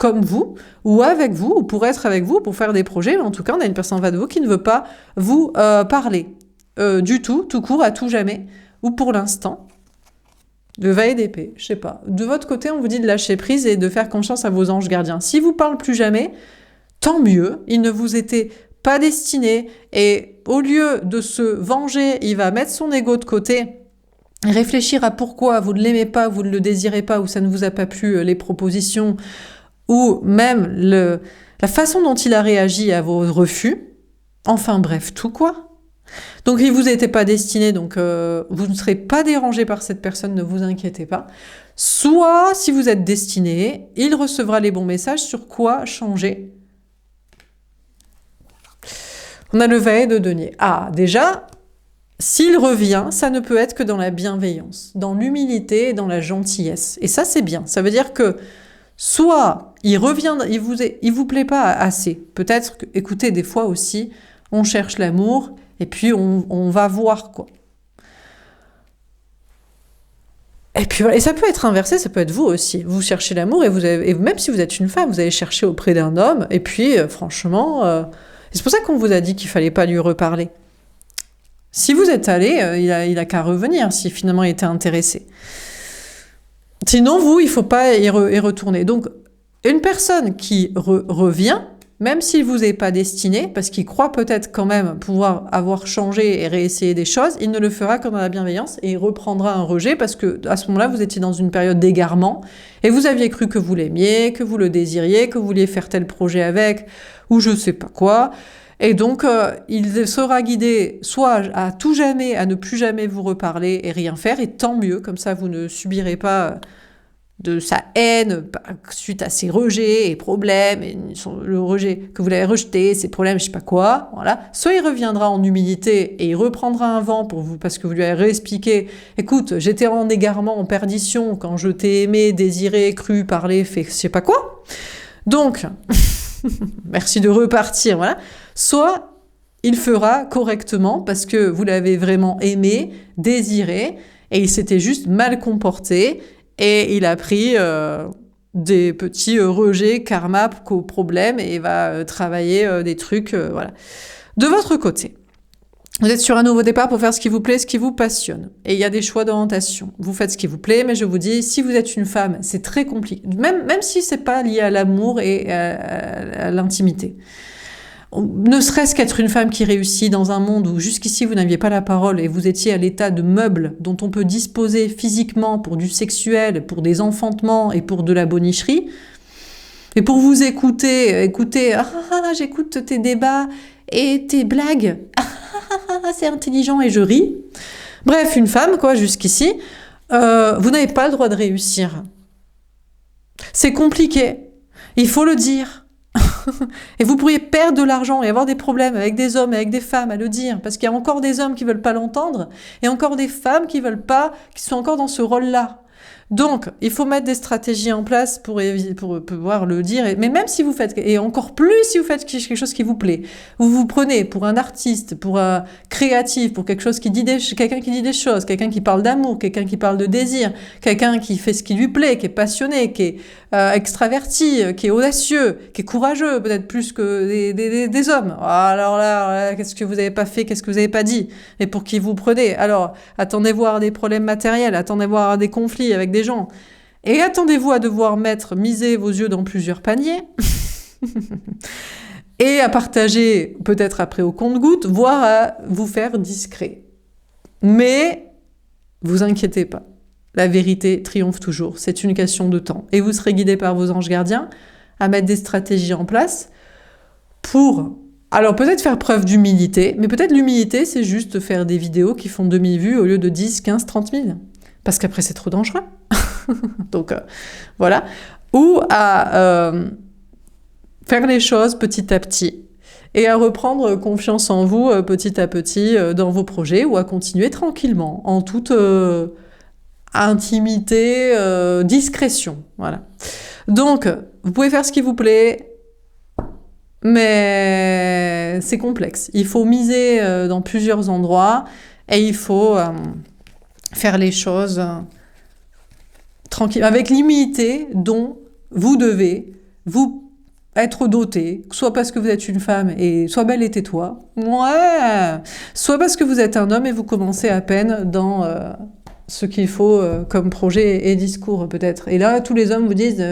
comme vous, ou avec vous, ou pour être avec vous, pour faire des projets. Mais en tout cas, on a une personne en face de vous qui ne veut pas vous parler du tout court, à tout jamais, ou pour l'instant. De vailler d'épée, je sais pas. De votre côté, on vous dit de lâcher prise et de faire confiance à vos anges gardiens. S'ils vous parlent plus jamais, tant mieux. Ils ne vous étaient pas destinés. Et au lieu de se venger, il va mettre son ego de côté, réfléchir à pourquoi vous ne l'aimez pas, vous ne le désirez pas, ou ça ne vous a pas plu, les propositions, ou même la façon dont il a réagi à vos refus. Enfin bref, tout quoi. Donc il vous était pas destiné, donc vous ne serez pas dérangé par cette personne, ne vous inquiétez pas. Soit, si vous êtes destiné, il recevra les bons messages sur quoi changer. On a le valet de denier. Ah, déjà, s'il revient, ça ne peut être que dans la bienveillance, dans l'humilité et dans la gentillesse. Et ça, c'est bien. Ça veut dire que soit il revient, il vous plaît pas assez. Peut-être que, écoutez, des fois aussi, on cherche l'amour et puis on va voir quoi. Et puis voilà. Et ça peut être inversé, ça peut être vous aussi. Vous cherchez l'amour et même si vous êtes une femme, vous allez chercher auprès d'un homme. Et puis, franchement, c'est pour ça qu'on vous a dit qu'il fallait pas lui reparler. Si vous êtes allé, il a qu'à revenir si finalement il était intéressé. Sinon, vous, il faut pas y retourner. Donc, une personne qui revient, même s'il vous est pas destiné, parce qu'il croit peut-être quand même pouvoir avoir changé et réessayer des choses, il ne le fera que dans la bienveillance et il reprendra un rejet parce que à ce moment-là, vous étiez dans une période d'égarement et vous aviez cru que vous l'aimiez, que vous le désiriez, que vous vouliez faire tel projet avec ou je sais pas quoi. Et donc, il sera guidé soit à tout jamais, à ne plus jamais vous reparler et rien faire, et tant mieux, comme ça vous ne subirez pas de sa haine suite à ses rejets et problèmes, et le rejet que vous l'avez rejeté, ses problèmes, je sais pas quoi, voilà. Soit il reviendra en humilité et il reprendra un vent pour vous, parce que vous lui avez réexpliqué, écoute, j'étais en égarement, en perdition, quand je t'ai aimé, désiré, cru, parlé, fait je sais pas quoi. Donc, merci de repartir, voilà. Soit il fera correctement parce que vous l'avez vraiment aimé, désiré, et il s'était juste mal comporté, et il a pris des petits rejets, karma, problèmes, et il va travailler des trucs, voilà. De votre côté, vous êtes sur un nouveau départ pour faire ce qui vous plaît, ce qui vous passionne. Et il y a des choix d'orientation. Vous faites ce qui vous plaît, mais je vous dis, si vous êtes une femme, c'est très compliqué. Même si c'est pas lié à l'amour et à l'intimité. ne serait-ce qu'être une femme qui réussit dans un monde où jusqu'ici vous n'aviez pas la parole et vous étiez à l'état de meuble dont on peut disposer physiquement pour du sexuel, pour des enfantements et pour de la bonicherie, et pour vous écouter, j'écoute tes débats et tes blagues, c'est intelligent et je ris. Bref, une femme, quoi, jusqu'ici, vous n'avez pas le droit de réussir. C'est compliqué, il faut le dire. Et vous pourriez perdre de l'argent et avoir des problèmes avec des hommes, avec des femmes à le dire, parce qu'il y a encore des hommes qui veulent pas l'entendre et encore des femmes qui veulent pas, qui sont encore dans ce rôle-là. Donc, il faut mettre des stratégies en place pour pouvoir le dire. Mais même si vous faites, et encore plus si vous faites quelque chose qui vous plaît, vous vous prenez pour un artiste, pour un créatif, pour quelque chose qui dit quelqu'un qui dit des choses, quelqu'un qui parle d'amour, quelqu'un qui parle de désir, quelqu'un qui fait ce qui lui plaît, qui est passionné, qui est extraverti, qui est audacieux, qui est courageux, peut-être plus que des hommes. Alors là, qu'est-ce que vous n'avez pas fait, qu'est-ce que vous n'avez pas dit, et pour qui vous prenez? Alors, attendez-vous à des problèmes matériels, attendez-vous à des conflits avec des gens, et attendez-vous à devoir miser vos yeux dans plusieurs paniers, et à partager, peut-être après au compte-gouttes, voire à vous faire discret. Mais, vous inquiétez pas. La vérité triomphe toujours, c'est une question de temps. Et vous serez guidé par vos anges gardiens à mettre des stratégies en place pour, alors peut-être faire preuve d'humilité, mais peut-être l'humilité, c'est juste faire des vidéos qui font demi-vue au lieu de 10, 15, 30 000. Parce qu'après, c'est trop dangereux. Donc, voilà. Ou à faire les choses petit à petit et à reprendre confiance en vous petit à petit dans vos projets ou à continuer tranquillement, en toute... intimité, discrétion, voilà. Donc, vous pouvez faire ce qui vous plaît, mais c'est complexe. Il faut miser dans plusieurs endroits et il faut faire les choses tranquille, avec l'humilité dont vous devez vous être doté, soit parce que vous êtes une femme et sois belle et tais-toi, ouais, soit parce que vous êtes un homme et vous commencez à peine dans... ce qu'il faut comme projet et discours peut-être. Et là, tous les hommes vous disent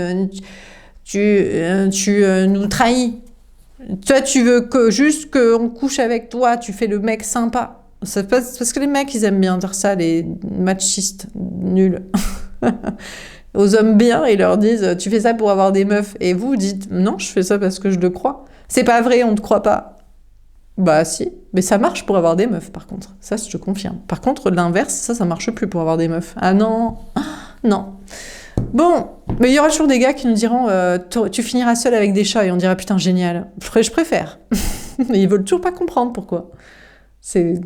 tu nous trahis. Toi, tu veux juste qu'on couche avec toi, tu fais le mec sympa. C'est parce que les mecs, ils aiment bien dire ça, les machistes nuls. Aux hommes bien, ils leur disent tu fais ça pour avoir des meufs. Et vous dites non, je fais ça parce que je le crois. C'est pas vrai, on ne te croit pas. Bah si, mais ça marche pour avoir des meufs par contre, ça je te confirme. Par contre l'inverse, ça marche plus pour avoir des meufs. Ah non, non. Bon, mais il y aura toujours des gars qui nous diront tu finiras seul avec des chats et on dira putain génial, je préfère. Mais ils veulent toujours pas comprendre pourquoi. C'est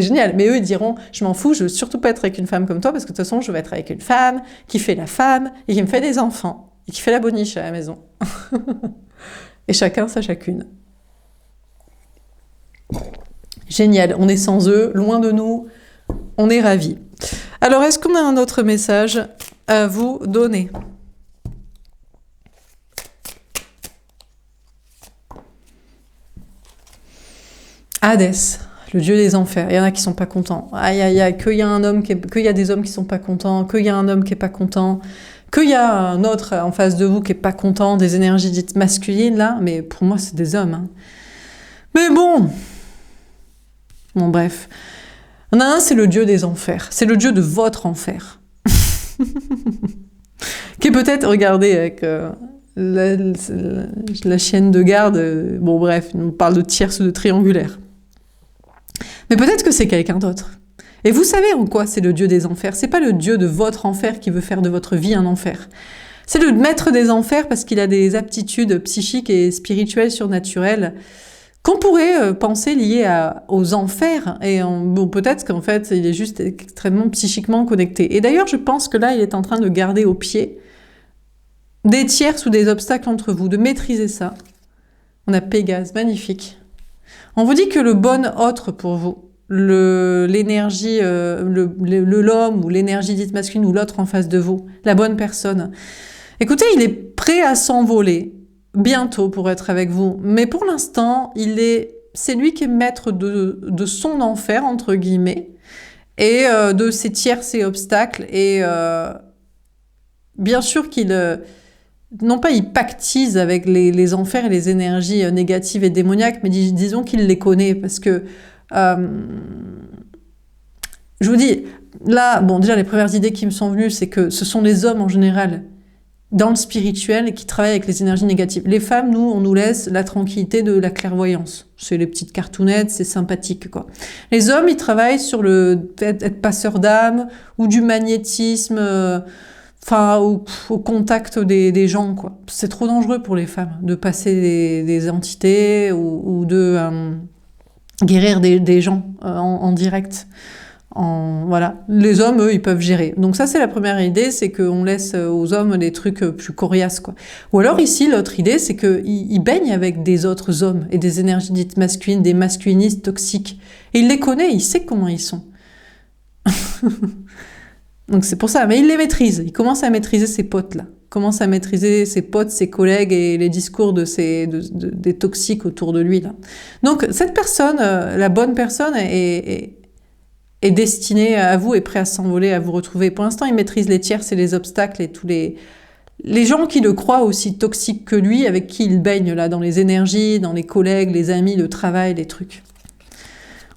génial, mais eux ils diront je m'en fous, je veux surtout pas être avec une femme comme toi parce que de toute façon je veux être avec une femme qui fait la femme et qui me fait des enfants et qui fait la boniche à la maison. Et chacun sa chacune. Génial, on est sans eux, loin de nous, on est ravis. Alors, est-ce qu'on a un autre message à vous donner? Hadès, le dieu des enfers. Il y en a qui sont pas contents. Aïe, aïe, aïe, qu'il y a des hommes qui sont pas contents, qu'il y a un homme qui est pas content, qu'il y a un autre en face de vous qui est pas content, des énergies dites masculines, là. Mais pour moi, c'est des hommes. Hein. Mais bon... Bon, bref. Il y en a un, c'est le dieu des enfers. C'est le dieu de votre enfer. Qui est peut-être, regardez, avec la chienne de garde. Bon, bref, on parle de tierce ou de triangulaire. Mais peut-être que c'est quelqu'un d'autre. Et vous savez en quoi c'est le dieu des enfers? C'est pas le dieu de votre enfer qui veut faire de votre vie un enfer. C'est le maître des enfers parce qu'il a des aptitudes psychiques et spirituelles surnaturelles qu'on pourrait penser liées aux enfers, et bon, peut-être qu'en fait, il est juste extrêmement psychiquement connecté. Et d'ailleurs, je pense que là, il est en train de garder au pied des tierces ou des obstacles entre vous, de maîtriser ça. On a Pégase, magnifique. On vous dit que le bon autre pour vous, l'énergie, l'homme ou l'énergie dite masculine ou l'autre en face de vous, la bonne personne, écoutez, il est prêt à s'envoler bientôt pour être avec vous, mais pour l'instant, c'est lui qui est maître de son enfer, entre guillemets, et de ses tierces et obstacles, et bien sûr qu'il non pas il pactise avec les enfers et les énergies négatives et démoniaques, mais disons qu'il les connaît, parce que je vous dis, là, bon, déjà, les premières idées qui me sont venues, c'est que ce sont les hommes, en général, dans le spirituel, qui travaillent avec les énergies négatives. Les femmes, nous, on nous laisse la tranquillité de la clairvoyance. C'est les petites cartounettes, c'est sympathique, quoi. Les hommes, ils travaillent sur le fait d'être passeur d'âme, ou du magnétisme, enfin, au contact des gens, quoi. C'est trop dangereux pour les femmes, de passer des entités, ou de guérir des gens en direct. Voilà. Les hommes, eux, ils peuvent gérer. Donc ça, c'est la première idée, c'est qu'on laisse aux hommes des trucs plus coriaces, quoi. Ou alors ici, l'autre idée, c'est qu'ils baignent avec des autres hommes et des énergies dites masculines, des masculinistes toxiques. Et il les connaît, il sait comment ils sont. Donc c'est pour ça. Mais il les maîtrise. Il commence à maîtriser ses potes, là. Il commence à maîtriser ses potes, ses collègues et les discours des toxiques autour de lui, là. Donc cette personne, la bonne personne, est destiné à vous, est prêt à s'envoler, à vous retrouver. Pour l'instant, il maîtrise les tierces et les obstacles et tous les gens qui le croient aussi toxiques que lui, avec qui il baigne là, dans les énergies, dans les collègues, les amis, le travail, les trucs.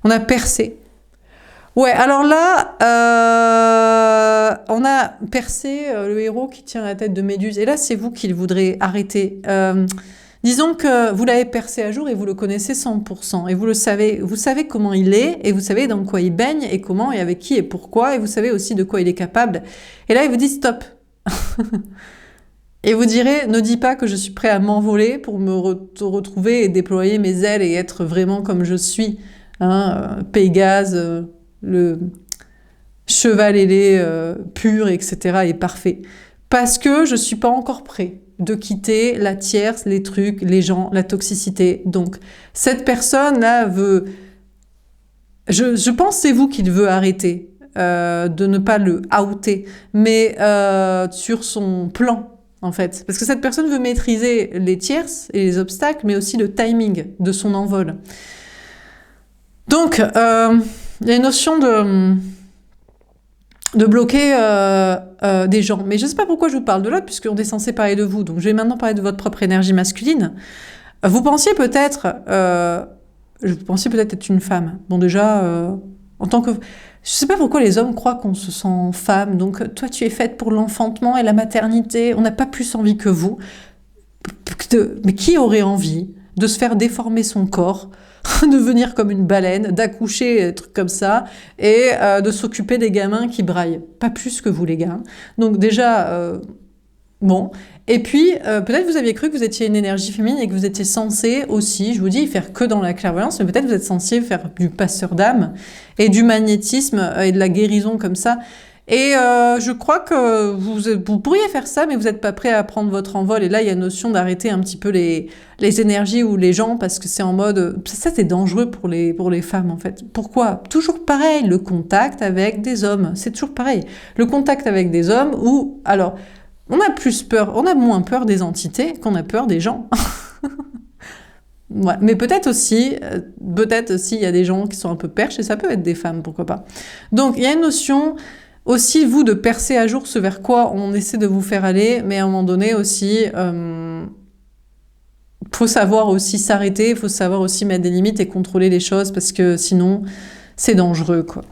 On a percé. Ouais, alors là, on a percé le héros qui tient la tête de Méduse. Et là, c'est vous qui le voudrez arrêter. Disons que vous l'avez percé à jour et vous le connaissez 100%. Et vous le savez, vous savez comment il est, et vous savez dans quoi il baigne, et comment, et avec qui, et pourquoi, et vous savez aussi de quoi il est capable. Et là, il vous dit stop. Et vous direz, ne dis pas que je suis prêt à m'envoler pour me retrouver et déployer mes ailes et être vraiment comme je suis. Hein, Pégase, le cheval ailé pur, etc. et parfait. Parce que je suis pas encore prêt de quitter la tierce, les trucs, les gens, la toxicité. Donc, cette personne-là veut... Je pense que c'est vous qui le veut arrêter, de ne pas le outer, mais sur son plan, en fait. Parce que cette personne veut maîtriser les tierces et les obstacles, mais aussi le timing de son envol. Donc, il y a une notion de bloquer des gens. Mais je ne sais pas pourquoi je vous parle de l'autre, puisqu'on est censé parler de vous. Donc je vais maintenant parler de votre propre énergie masculine. Vous pensiez peut-être être une femme. Bon déjà, en tant que... Je ne sais pas pourquoi les hommes croient qu'on se sent femme. Donc toi, tu es faite pour l'enfantement et la maternité. On n'a pas plus envie que vous. Mais qui aurait envie de se faire déformer son corps, de venir comme une baleine, d'accoucher, des trucs comme ça, et de s'occuper des gamins qui braillent. Pas plus que vous, les gars. Donc déjà, bon. Et puis, peut-être vous aviez cru que vous étiez une énergie féminine et que vous étiez censé aussi, je vous dis, faire que dans la clairvoyance, mais peut-être vous êtes censé faire du passeur d'âme et du magnétisme et de la guérison comme ça. Et je crois que vous pourriez faire ça, mais vous n'êtes pas prêt à prendre votre envol. Et là, il y a une notion d'arrêter un petit peu les énergies ou les gens, parce que c'est en mode... Ça, c'est dangereux pour les femmes, en fait. Pourquoi? Toujours pareil, le contact avec des hommes. C'est toujours pareil. Le contact avec des hommes où... Alors, on a moins peur des entités qu'on a peur des gens. Ouais. Mais peut-être aussi, il y a des gens qui sont un peu perches, et ça peut être des femmes, pourquoi pas. Donc, il y a une notion... Aussi, vous, de percer à jour ce vers quoi on essaie de vous faire aller, mais à un moment donné aussi, faut savoir aussi s'arrêter, il faut savoir aussi mettre des limites et contrôler les choses, parce que sinon, c'est dangereux, quoi.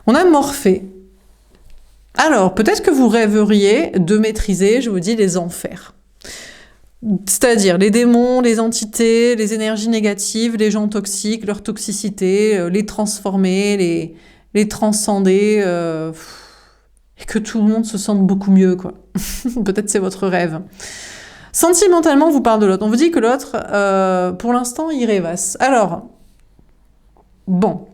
On a Morphée. Alors, peut-être que vous rêveriez de maîtriser, je vous dis, les enfers. C'est-à-dire les démons, les entités, les énergies négatives, les gens toxiques, leur toxicité, les transformer, les transcender, et que tout le monde se sente beaucoup mieux, quoi. Peut-être c'est votre rêve. Sentimentalement, on vous parle de l'autre. On vous dit que l'autre, pour l'instant, il rêvasse. Alors, bon,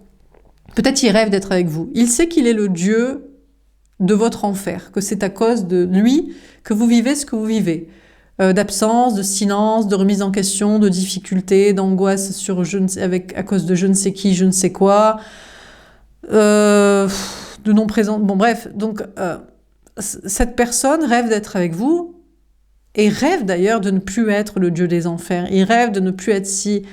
peut-être il rêve d'être avec vous. Il sait qu'il est le dieu de votre enfer, que c'est à cause de lui que vous vivez ce que vous vivez. D'absence, de silence, de remise en question, de difficultés, d'angoisse à cause de je ne sais qui, je ne sais quoi... de non-présent. Bon, bref, donc cette personne rêve d'être avec vous et rêve d'ailleurs de ne plus être le dieu des enfers. Il rêve de ne plus être si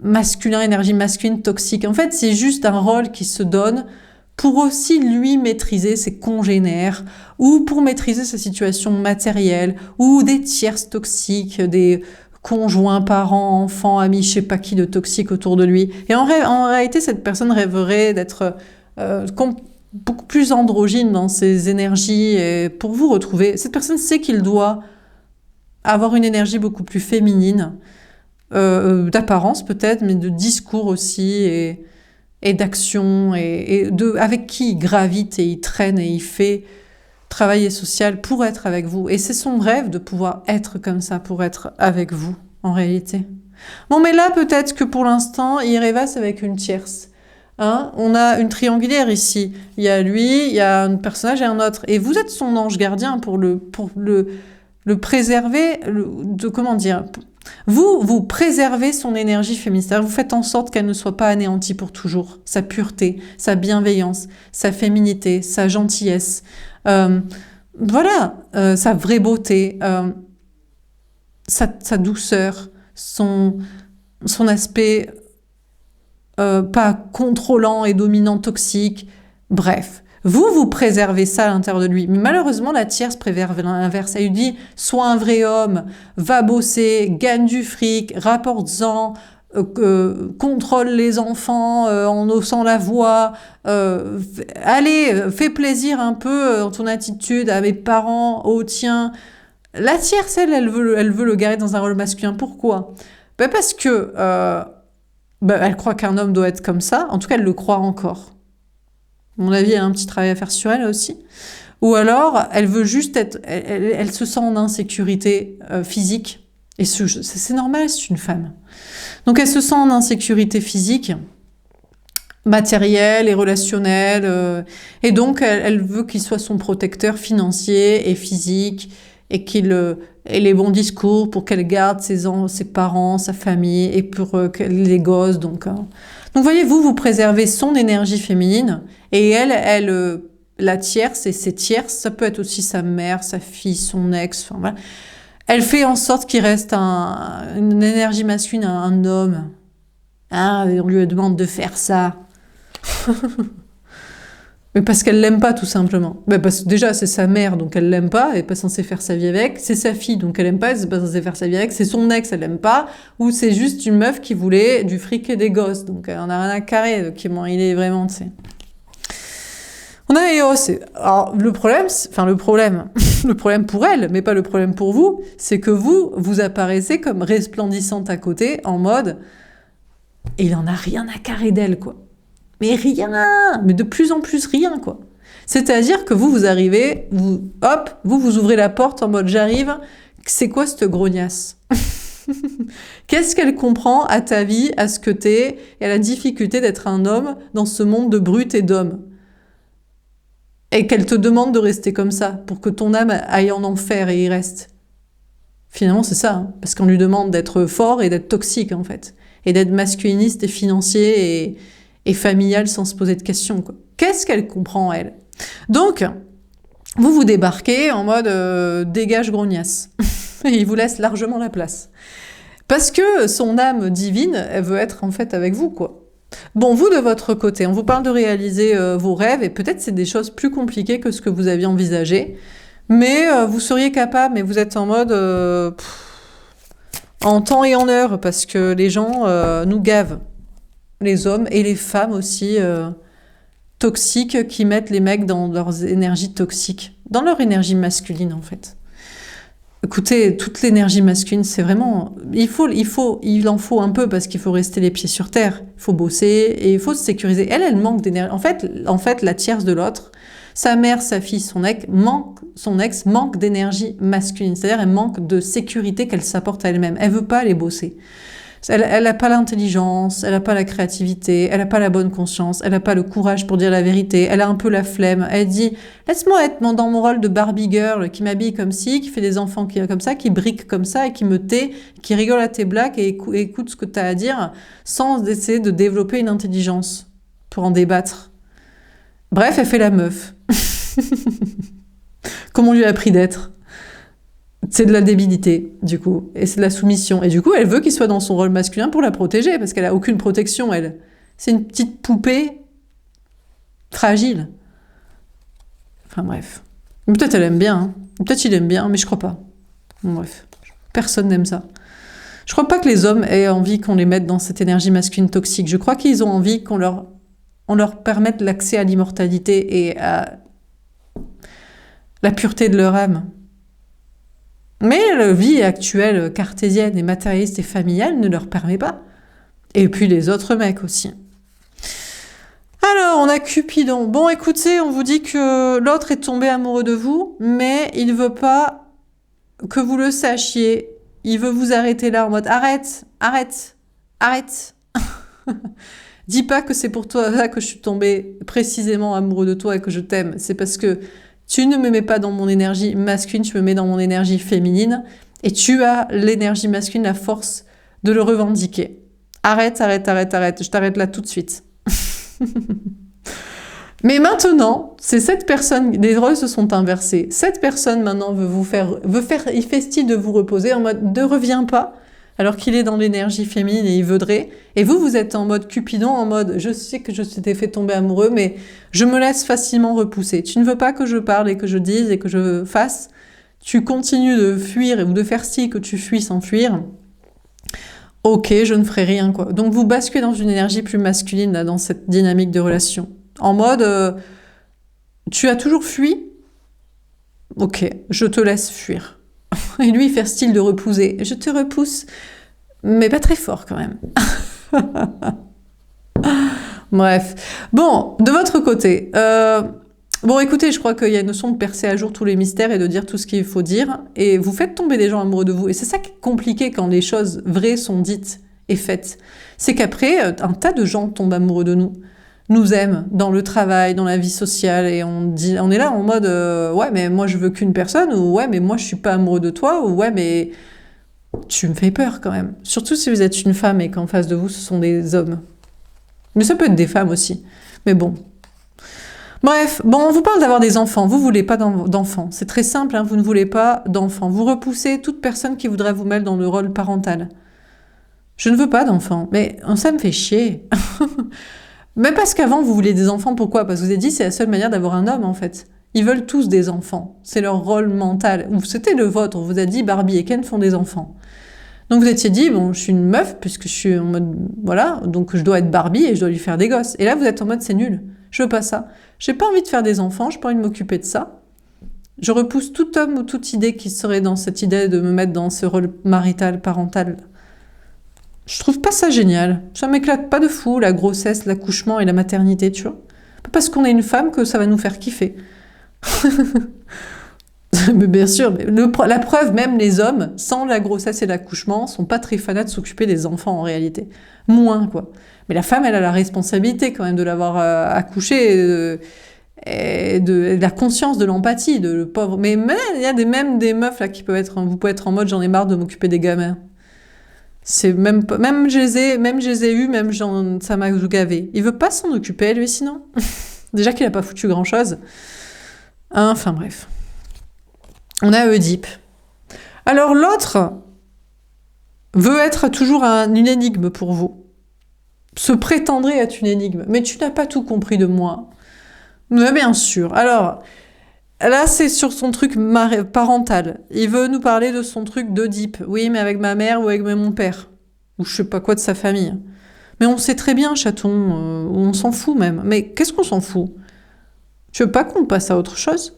masculin, énergie masculine, toxique. En fait, c'est juste un rôle qui se donne pour aussi lui maîtriser ses congénères ou pour maîtriser sa situation matérielle ou des tierces toxiques, des conjoints, parents, enfants, amis, je sais pas qui de toxiques autour de lui. Et en réalité, cette personne rêverait d'être beaucoup plus androgyne dans ses énergies et pour vous retrouver. Cette personne sait qu'il doit avoir une énergie beaucoup plus féminine, d'apparence peut-être, mais de discours aussi et d'action avec qui il gravite et il traîne et il fait travailler social pour être avec vous. Et c'est son rêve de pouvoir être comme ça, pour être avec vous, en réalité. Bon, mais là, peut-être que pour l'instant, il rêvasse avec une tierce. Hein, on a une triangulaire ici. Il y a lui, il y a un personnage et un autre. Et vous êtes son ange gardien pour le préserver, comment dire, vous préservez son énergie féminine. C'est-à-dire, vous faites en sorte qu'elle ne soit pas anéantie pour toujours. Sa pureté, sa bienveillance, sa féminité, sa gentillesse, sa vraie beauté, sa douceur, son aspect pas contrôlant et dominant, toxique. Bref. Vous préservez ça à l'intérieur de lui. Mais malheureusement, la tierce préfère l'inverse. Elle lui dit, sois un vrai homme, va bosser, gagne du fric, rapporte-en, contrôle les enfants en haussant la voix, allez, fais plaisir un peu dans ton attitude à mes parents, aux tiens. La tierce, elle veut le garer dans un rôle masculin. Pourquoi? Parce que elle croit qu'un homme doit être comme ça. En tout cas, elle le croit encore. À mon avis, elle a un petit travail à faire sur elle aussi. Ou alors, elle veut juste être... Elle se sent en insécurité physique. Et c'est normal, c'est une femme. Donc, elle se sent en insécurité physique, matérielle et relationnelle. Et donc, elle veut qu'il soit son protecteur financier et physique et qu'il ait les bons discours pour qu'elle garde ses parents, sa famille et pour les gosses. Donc, voyez-vous, vous préservez son énergie féminine et elle la tierce et ses tierces, ça peut être aussi sa mère, sa fille, son ex, enfin voilà. Elle fait en sorte qu'il reste une énergie masculine, un homme. Ah, et on lui demande de faire ça. Mais parce qu'elle l'aime pas, tout simplement. Parce que déjà, c'est sa mère, donc elle l'aime pas, elle est pas censée faire sa vie avec. C'est sa fille, donc elle aime pas, elle est pas censée faire sa vie avec. C'est son ex, elle l'aime pas. Ou c'est juste une meuf qui voulait du fric et des gosses, donc elle en a rien à carrer. Il est vraiment, tu sais. On a Eos. Alors, le problème le problème pour elle, mais pas le problème pour vous, c'est que vous apparaissez comme resplendissante à côté, en mode, et il en a rien à carrer d'elle, quoi. Mais rien, mais de plus en plus rien, quoi. C'est-à-dire que vous arrivez, vous ouvrez la porte en mode j'arrive, c'est quoi cette grognasse? Qu'est-ce qu'elle comprend à ta vie, à ce que t'es, et à la difficulté d'être un homme dans ce monde de brutes et d'hommes? Et qu'elle te demande de rester comme ça, pour que ton âme aille en enfer et y reste. Finalement, c'est ça, hein, parce qu'on lui demande d'être fort et d'être toxique, en fait. Et d'être masculiniste et financier et familial sans se poser de questions, quoi. Qu'est-ce qu'elle comprend, elle? Donc, vous débarquez en mode dégage grognasse. Et il vous laisse largement la place. Parce que son âme divine, elle veut être en fait avec vous, quoi. Bon, vous de votre côté, on vous parle de réaliser vos rêves, et peut-être c'est des choses plus compliquées que ce que vous aviez envisagé, mais vous seriez capable, mais vous êtes en mode en temps et en heure, parce que les gens nous gavent. Les hommes et les femmes aussi toxiques qui mettent les mecs dans leurs énergies toxiques, dans leur énergie masculine en fait. Écoutez, toute l'énergie masculine, c'est vraiment... Il en faut un peu parce qu'il faut rester les pieds sur terre. Il faut bosser et il faut se sécuriser. Elle manque d'énergie. En fait, la tierce de l'autre, sa mère, sa fille, son ex manque d'énergie masculine. C'est-à-dire, elle manque de sécurité qu'elle s'apporte à elle-même. Elle veut pas aller bosser. Elle n'a pas l'intelligence, elle n'a pas la créativité, elle n'a pas la bonne conscience, elle n'a pas le courage pour dire la vérité, elle a un peu la flemme. Elle dit « Laisse-moi être dans mon rôle de Barbie girl qui m'habille comme ci, qui fait des enfants comme ça, qui brique comme ça et qui me tait, qui rigole à tes blagues et écoute ce que tu as à dire sans essayer de développer une intelligence pour en débattre. » Bref, elle fait la meuf. Comme on lui a appris d'être. C'est de la débilité, du coup, et c'est de la soumission. Et du coup, elle veut qu'il soit dans son rôle masculin pour la protéger, parce qu'elle a aucune protection, elle. C'est une petite poupée fragile. Enfin bref. Peut-être elle aime bien, hein. Peut-être il aime bien, mais je crois pas. Bref, personne n'aime ça. Je crois pas que les hommes aient envie qu'on les mette dans cette énergie masculine toxique. Je crois qu'ils ont envie on leur permette l'accès à l'immortalité et à la pureté de leur âme. Mais la vie actuelle, cartésienne et matérialiste et familiale ne leur permet pas. Et puis les autres mecs aussi. Alors, on a Cupidon. Bon, écoutez, on vous dit que l'autre est tombé amoureux de vous, mais il veut pas que vous le sachiez. Il veut vous arrêter là en mode arrête, arrête, arrête. Dis pas que c'est pour toi là que je suis tombée précisément amoureux de toi et que je t'aime. C'est parce que tu ne me mets pas dans mon énergie masculine, tu me mets dans mon énergie féminine et tu as l'énergie masculine, la force de le revendiquer. Arrête, arrête, arrête, arrête. Je t'arrête là tout de suite. Mais maintenant, c'est cette personne, les rôles se sont inversés. Cette personne maintenant il fait style de vous reposer en mode ne reviens pas, alors qu'il est dans l'énergie féminine et il voudrait. Et vous êtes en mode Cupidon, en mode je sais que je t'ai fait tomber amoureux, mais je me laisse facilement repousser. Tu ne veux pas que je parle et que je dise et que je fasse. Tu continues de fuir ou de faire style que tu fuis sans fuir. Ok, je ne ferai rien, quoi. Donc vous basculez dans une énergie plus masculine là, dans cette dynamique de relation. En mode, tu as toujours fui? Ok, je te laisse fuir. Et lui, faire style de repousser. Je te repousse, mais pas très fort quand même. Bref. Bon, de votre côté, bon, écoutez, je crois qu'il y a une notion de percer à jour tous les mystères et de dire tout ce qu'il faut dire. Et vous faites tomber des gens amoureux de vous. Et c'est ça qui est compliqué quand les choses vraies sont dites et faites. C'est qu'après, un tas de gens tombent amoureux de nous aiment dans le travail, dans la vie sociale. Et on est là en mode, ouais, mais moi je veux qu'une personne. Ou ouais, mais moi je suis pas amoureux de toi. Ou ouais, mais tu me fais peur quand même. Surtout si vous êtes une femme et qu'en face de vous, ce sont des hommes. Mais ça peut être des femmes aussi. Mais bon. Bref, bon, on vous parle d'avoir des enfants. Vous voulez pas d'enfants. C'est très simple, hein, vous ne voulez pas d'enfants. Vous repoussez toute personne qui voudrait vous mettre dans le rôle parental. Je ne veux pas d'enfants. Mais ça me fait chier. Même parce qu'avant, vous vouliez des enfants. Pourquoi? Parce que vous avez dit c'est la seule manière d'avoir un homme, en fait. Ils veulent tous des enfants. C'est leur rôle mental. Ou c'était le vôtre. On vous a dit Barbie et Ken font des enfants. Donc vous étiez dit, bon, je suis une meuf, puisque je suis en mode, voilà, donc je dois être Barbie et je dois lui faire des gosses. Et là, vous êtes en mode, c'est nul. Je veux pas ça. J'ai pas envie de faire des enfants, j'ai pas envie de m'occuper de ça. Je repousse tout homme ou toute idée qui serait dans cette idée de me mettre dans ce rôle marital, parental. Je trouve pas ça génial. Ça m'éclate pas de fou, la grossesse, l'accouchement et la maternité, tu vois. Pas parce qu'on est une femme que ça va nous faire kiffer. Mais bien sûr, mais la preuve, même les hommes, sans la grossesse et l'accouchement, sont pas très fanats de s'occuper des enfants en réalité. Moins, quoi. Mais la femme, elle a la responsabilité quand même de l'avoir accouché et de la conscience de l'empathie, de le pauvre. Mais il y a même des meufs là qui peuvent être, vous pouvez être en mode j'en ai marre de m'occuper des gamins. C'est même je les ai eus, ça m'a gavé. Il veut pas s'en occuper lui sinon. Déjà qu'il a pas foutu grand chose. Enfin bref. On a Oedipe. Alors l'autre veut être toujours une énigme pour vous. Se prétendrait être une énigme. Mais tu n'as pas tout compris de moi. Mais bien sûr. Alors, là c'est sur son truc parental. Il veut nous parler de son truc d'Oedipe. Oui, mais avec ma mère ou avec mon père. Ou je sais pas quoi de sa famille. Mais on sait très bien, chaton. On s'en fout même. Mais qu'est-ce qu'on s'en fout? Tu veux pas qu'on passe à autre chose?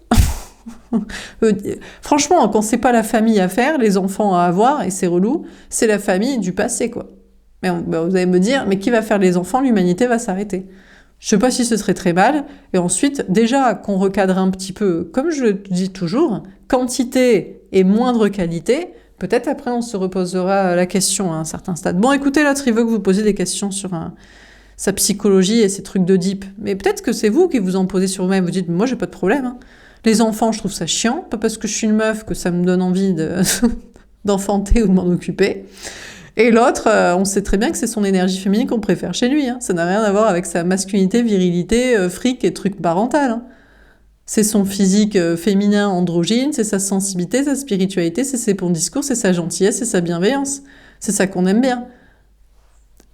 Franchement, quand c'est pas la famille à faire, les enfants à avoir, et c'est relou, c'est la famille du passé, quoi. Mais vous allez me dire, mais qui va faire les enfants? L'humanité va s'arrêter. Je sais pas si ce serait très mal. Et ensuite, déjà qu'on recadre un petit peu, comme je le dis toujours, quantité et moindre qualité, peut-être après on se reposera la question à un certain stade. Bon, écoutez, l'autre, il veut que vous posiez des questions sur sa psychologie et ses trucs d'Oedipe. Mais peut-être que c'est vous qui vous en posez sur vous-même. Vous dites, moi j'ai pas de problème, hein. Les enfants, je trouve ça chiant, pas parce que je suis une meuf que ça me donne envie d'enfanter ou de m'en occuper. Et l'autre, on sait très bien que c'est son énergie féminine qu'on préfère chez lui. Hein. Ça n'a rien à voir avec sa masculinité, virilité, fric et truc parental. Hein. C'est son physique féminin androgyne, c'est sa sensibilité, sa spiritualité, c'est ses bons discours, c'est sa gentillesse, c'est sa bienveillance. C'est ça qu'on aime bien.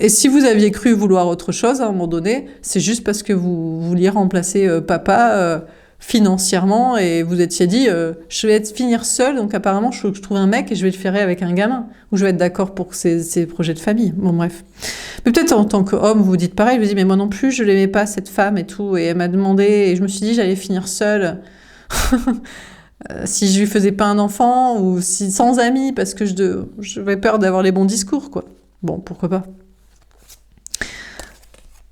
Et si vous aviez cru vouloir autre chose à un moment donné, c'est juste parce que vous vouliez remplacer papa financièrement et vous étiez dit je vais finir seule, donc apparemment je trouve un mec et je vais le faire avec un gamin, ou je vais être d'accord pour ces projets de famille. Bon bref. Mais peut-être en tant qu'homme vous vous dites pareil, je vous dis mais moi non plus je l'aimais pas cette femme et tout, et elle m'a demandé et je me suis dit j'allais finir seule. Si je lui faisais pas un enfant ou si sans amis parce que j'avais peur d'avoir les bons discours quoi. Bon pourquoi pas.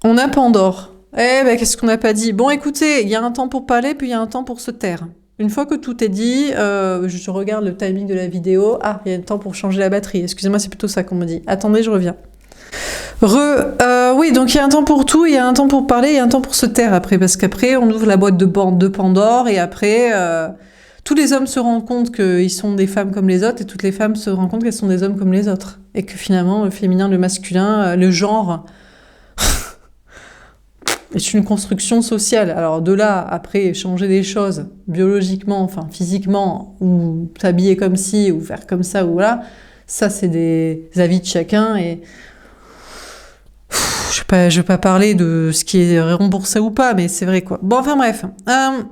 On a Pandore. Eh ben, qu'est-ce qu'on n'a pas dit? Bon, écoutez, il y a un temps pour parler, puis il y a un temps pour se taire. Une fois que tout est dit, je regarde le timing de la vidéo. Ah, il y a un temps pour changer la batterie. Excusez-moi, c'est plutôt ça qu'on me dit. Attendez, je reviens. Oui, donc il y a un temps pour tout, il y a un temps pour parler, il y a un temps pour se taire après, parce qu'après, on ouvre la boîte de Pandore, et après, tous les hommes se rendent compte qu'ils sont des femmes comme les autres, et toutes les femmes se rendent compte qu'elles sont des hommes comme les autres. Et que finalement, le féminin, le masculin, le genre... est une construction sociale. Alors de là, après, changer des choses biologiquement, enfin physiquement, ou s'habiller comme ci, ou faire comme ça, ou voilà, ça c'est des avis de chacun, et je vais pas parler de ce qui est remboursé ou pas, mais c'est vrai quoi. Bon, enfin bref.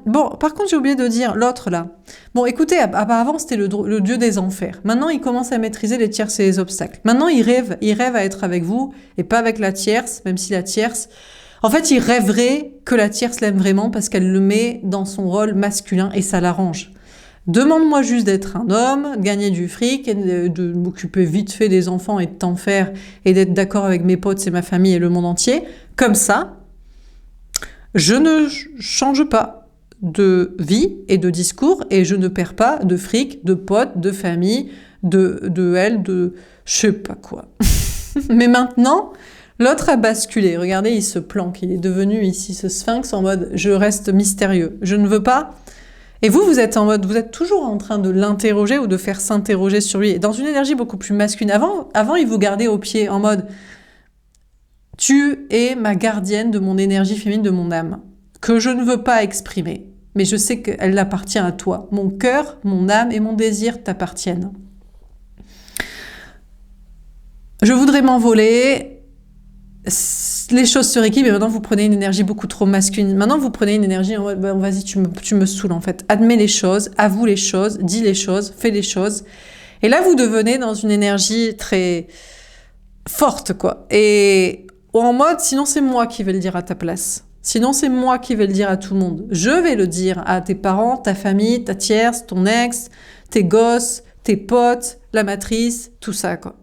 Bon, par contre, j'ai oublié de dire l'autre là. Bon, écoutez, avant c'était le dieu des enfers. Maintenant, il commence à maîtriser les tierces et les obstacles. Maintenant, il rêve à être avec vous, et pas avec la tierce, même si la tierce... En fait, il rêverait que la tierce l'aime vraiment parce qu'elle le met dans son rôle masculin et ça l'arrange. Demande-moi juste d'être un homme, de gagner du fric, et de m'occuper vite fait des enfants et de t'en faire et d'être d'accord avec mes potes et ma famille et le monde entier. Comme ça, je ne change pas de vie et de discours et je ne perds pas de fric, de potes, de famille, de elle, de je sais pas quoi. Mais maintenant... L'autre a basculé. Regardez, il se planque. Il est devenu ici ce sphinx en mode « je reste mystérieux ». Je ne veux pas... Et vous êtes en mode... Vous êtes toujours en train de l'interroger ou de faire s'interroger sur lui. Et dans une énergie beaucoup plus masculine. Avant, il vous gardait au pied en mode « tu es ma gardienne de mon énergie féminine, de mon âme, que je ne veux pas exprimer. Mais je sais qu'elle appartient à toi. Mon cœur, mon âme et mon désir t'appartiennent. Je voudrais m'envoler... » les choses se rééquilibrent, mais maintenant vous prenez une énergie beaucoup trop masculine. Maintenant vous prenez une énergie en mode bah, vas-y, tu me saoules en fait. Admets les choses, avoue les choses, dis les choses, fais les choses. Et là vous devenez dans une énergie très forte quoi. Et en mode sinon c'est moi qui vais le dire à ta place. Sinon c'est moi qui vais le dire à tout le monde. Je vais le dire à tes parents, ta famille, ta tierce, ton ex, tes gosses, tes potes, la matrice, tout ça quoi.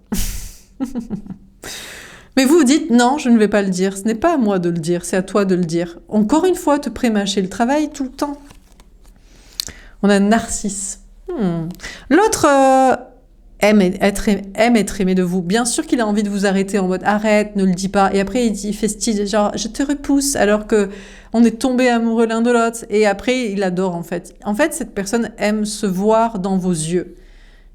Mais vous vous dites, non, je ne vais pas le dire. Ce n'est pas à moi de le dire, c'est à toi de le dire. Encore une fois, te prémâcher le travail tout le temps. On a Narcisse. L'autre aime être aimé de vous. Bien sûr qu'il a envie de vous arrêter en mode, arrête, ne le dis pas. Et après, il fait style, genre, je te repousse, alors que on est tombé amoureux l'un de l'autre. Et après, il adore, en fait. En fait, cette personne aime se voir dans vos yeux.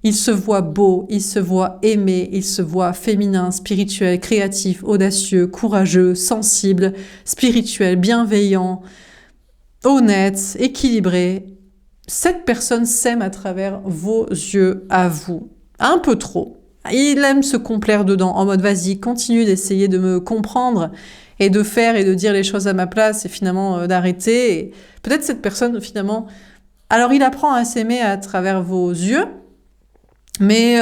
Il se voit beau, il se voit aimé, il se voit féminin, spirituel, créatif, audacieux, courageux, sensible, spirituel, bienveillant, honnête, équilibré. Cette personne s'aime à travers vos yeux à vous. Un peu trop. Il aime se complaire dedans, en mode vas-y, continue d'essayer de me comprendre et de faire et de dire les choses à ma place et finalement d'arrêter. Et peut-être cette personne finalement... Alors il apprend à s'aimer à travers vos yeux, mais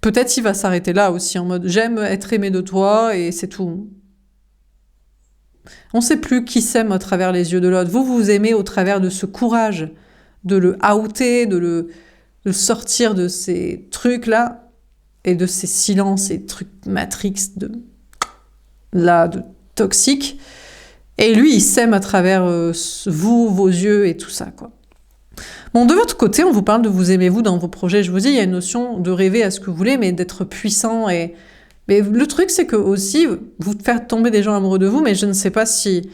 peut-être il va s'arrêter là aussi, en mode « j'aime être aimé de toi » et c'est tout. On ne sait plus qui s'aime à travers les yeux de l'autre. Vous, vous aimez au travers de ce courage, de le outer, de le sortir de ces trucs-là et de ces silences et trucs matrix de toxiques. Et lui, il s'aime à travers vous, vos yeux et tout ça, quoi. Bon, de votre côté, on vous parle de vous aimez-vous dans vos projets. Je vous dis, il y a une notion de rêver à ce que vous voulez, mais d'être puissant. Mais le truc, c'est que aussi, vous faites tomber des gens amoureux de vous, mais je ne sais pas si...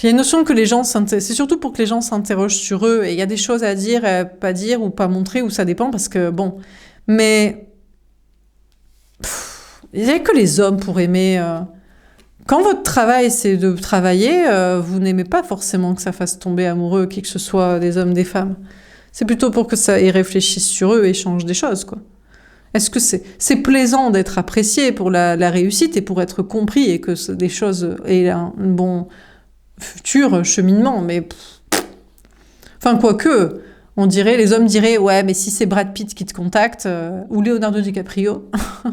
Il y a une notion que les gens c'est surtout pour que les gens s'interrogent sur eux, et il y a des choses à dire, pas dire, ou pas montrer, ou ça dépend, parce que, bon... Mais... Il n'y a que les hommes pour aimer... Quand votre travail, c'est de travailler, vous n'aimez pas forcément que ça fasse tomber amoureux qui que ce soit des hommes, des femmes. C'est plutôt pour que ça y réfléchisse sur eux et change des choses, quoi. Est-ce que c'est plaisant d'être apprécié pour la réussite et pour être compris et que des choses aient un bon futur cheminement, mais enfin quoique, les hommes diraient ouais mais si c'est Brad Pitt qui te contacte ou Leonardo DiCaprio,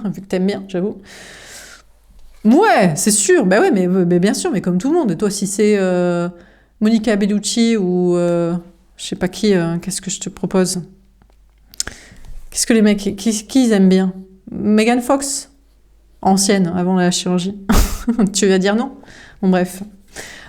vu que t'aimes bien, j'avoue. Ouais, c'est sûr, bah ouais mais bien sûr, mais comme tout le monde. Et toi si c'est Monica Bellucci ou je sais pas qui, qu'est-ce que je te propose? Qu'est-ce que les mecs, qui ils aiment bien? Megan Fox, ancienne, avant la chirurgie. Tu vas dire non? Bon, bref.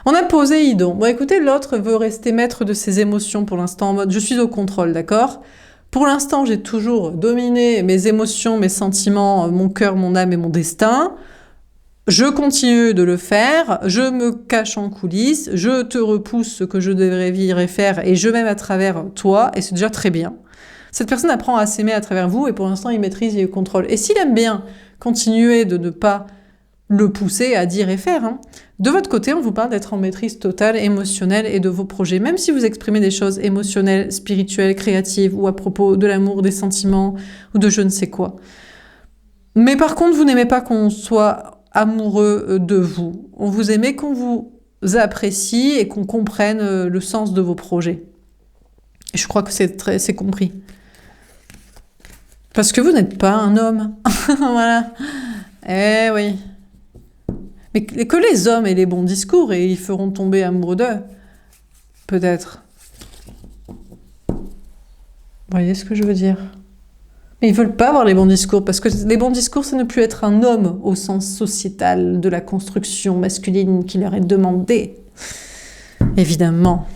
On a Poséidon. Bon, écoutez, l'autre veut rester maître de ses émotions pour l'instant, en mode je suis au contrôle, d'accord? Pour l'instant, j'ai toujours dominé mes émotions, mes sentiments, mon cœur, mon âme et mon destin. Je continue de le faire, je me cache en coulisses, je te repousse ce que je devrais faire et je m'aime à travers toi, et c'est déjà très bien. Cette personne apprend à s'aimer à travers vous et pour l'instant il maîtrise, il contrôle. Et s'il aime bien continuer de ne pas le pousser à dire et faire, de votre côté on vous parle d'être en maîtrise totale, émotionnelle et de vos projets. Même si vous exprimez des choses émotionnelles, spirituelles, créatives ou à propos de l'amour, des sentiments ou de je ne sais quoi. Mais par contre vous n'aimez pas qu'on soit amoureux de vous. On vous aime qu'on vous apprécie et qu'on comprenne le sens de vos projets. Et je crois que c'est compris. Parce que vous n'êtes pas un homme. Voilà. Eh oui. Mais que les hommes aient les bons discours et ils feront tomber amoureux d'eux. Peut-être. Vous voyez ce que je veux dire? Mais ils veulent pas avoir les bons discours, parce que les bons discours, c'est ne plus être un homme au sens sociétal de la construction masculine qui leur est demandée. Évidemment.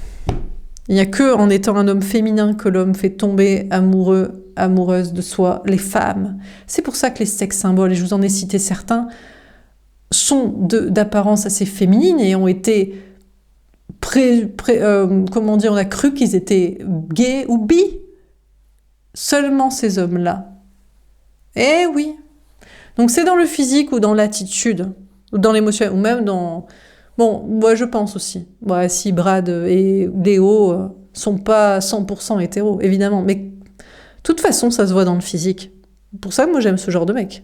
Il n'y a que en étant un homme féminin que l'homme fait tomber amoureux, amoureuse de soi, les femmes. C'est pour ça que les sex symboles, et je vous en ai cité certains, sont d'apparence assez féminine et ont été comment dire, on a cru qu'ils étaient gays ou bi. Seulement ces hommes-là. Eh oui. Donc c'est dans le physique ou dans l'attitude, ou dans l'émotion, ou même dans... Bon, moi je pense aussi. Ouais, si Brad et Léo sont pas 100% hétéros, évidemment. Mais de toute façon, ça se voit dans le physique. Pour ça, moi j'aime ce genre de mec.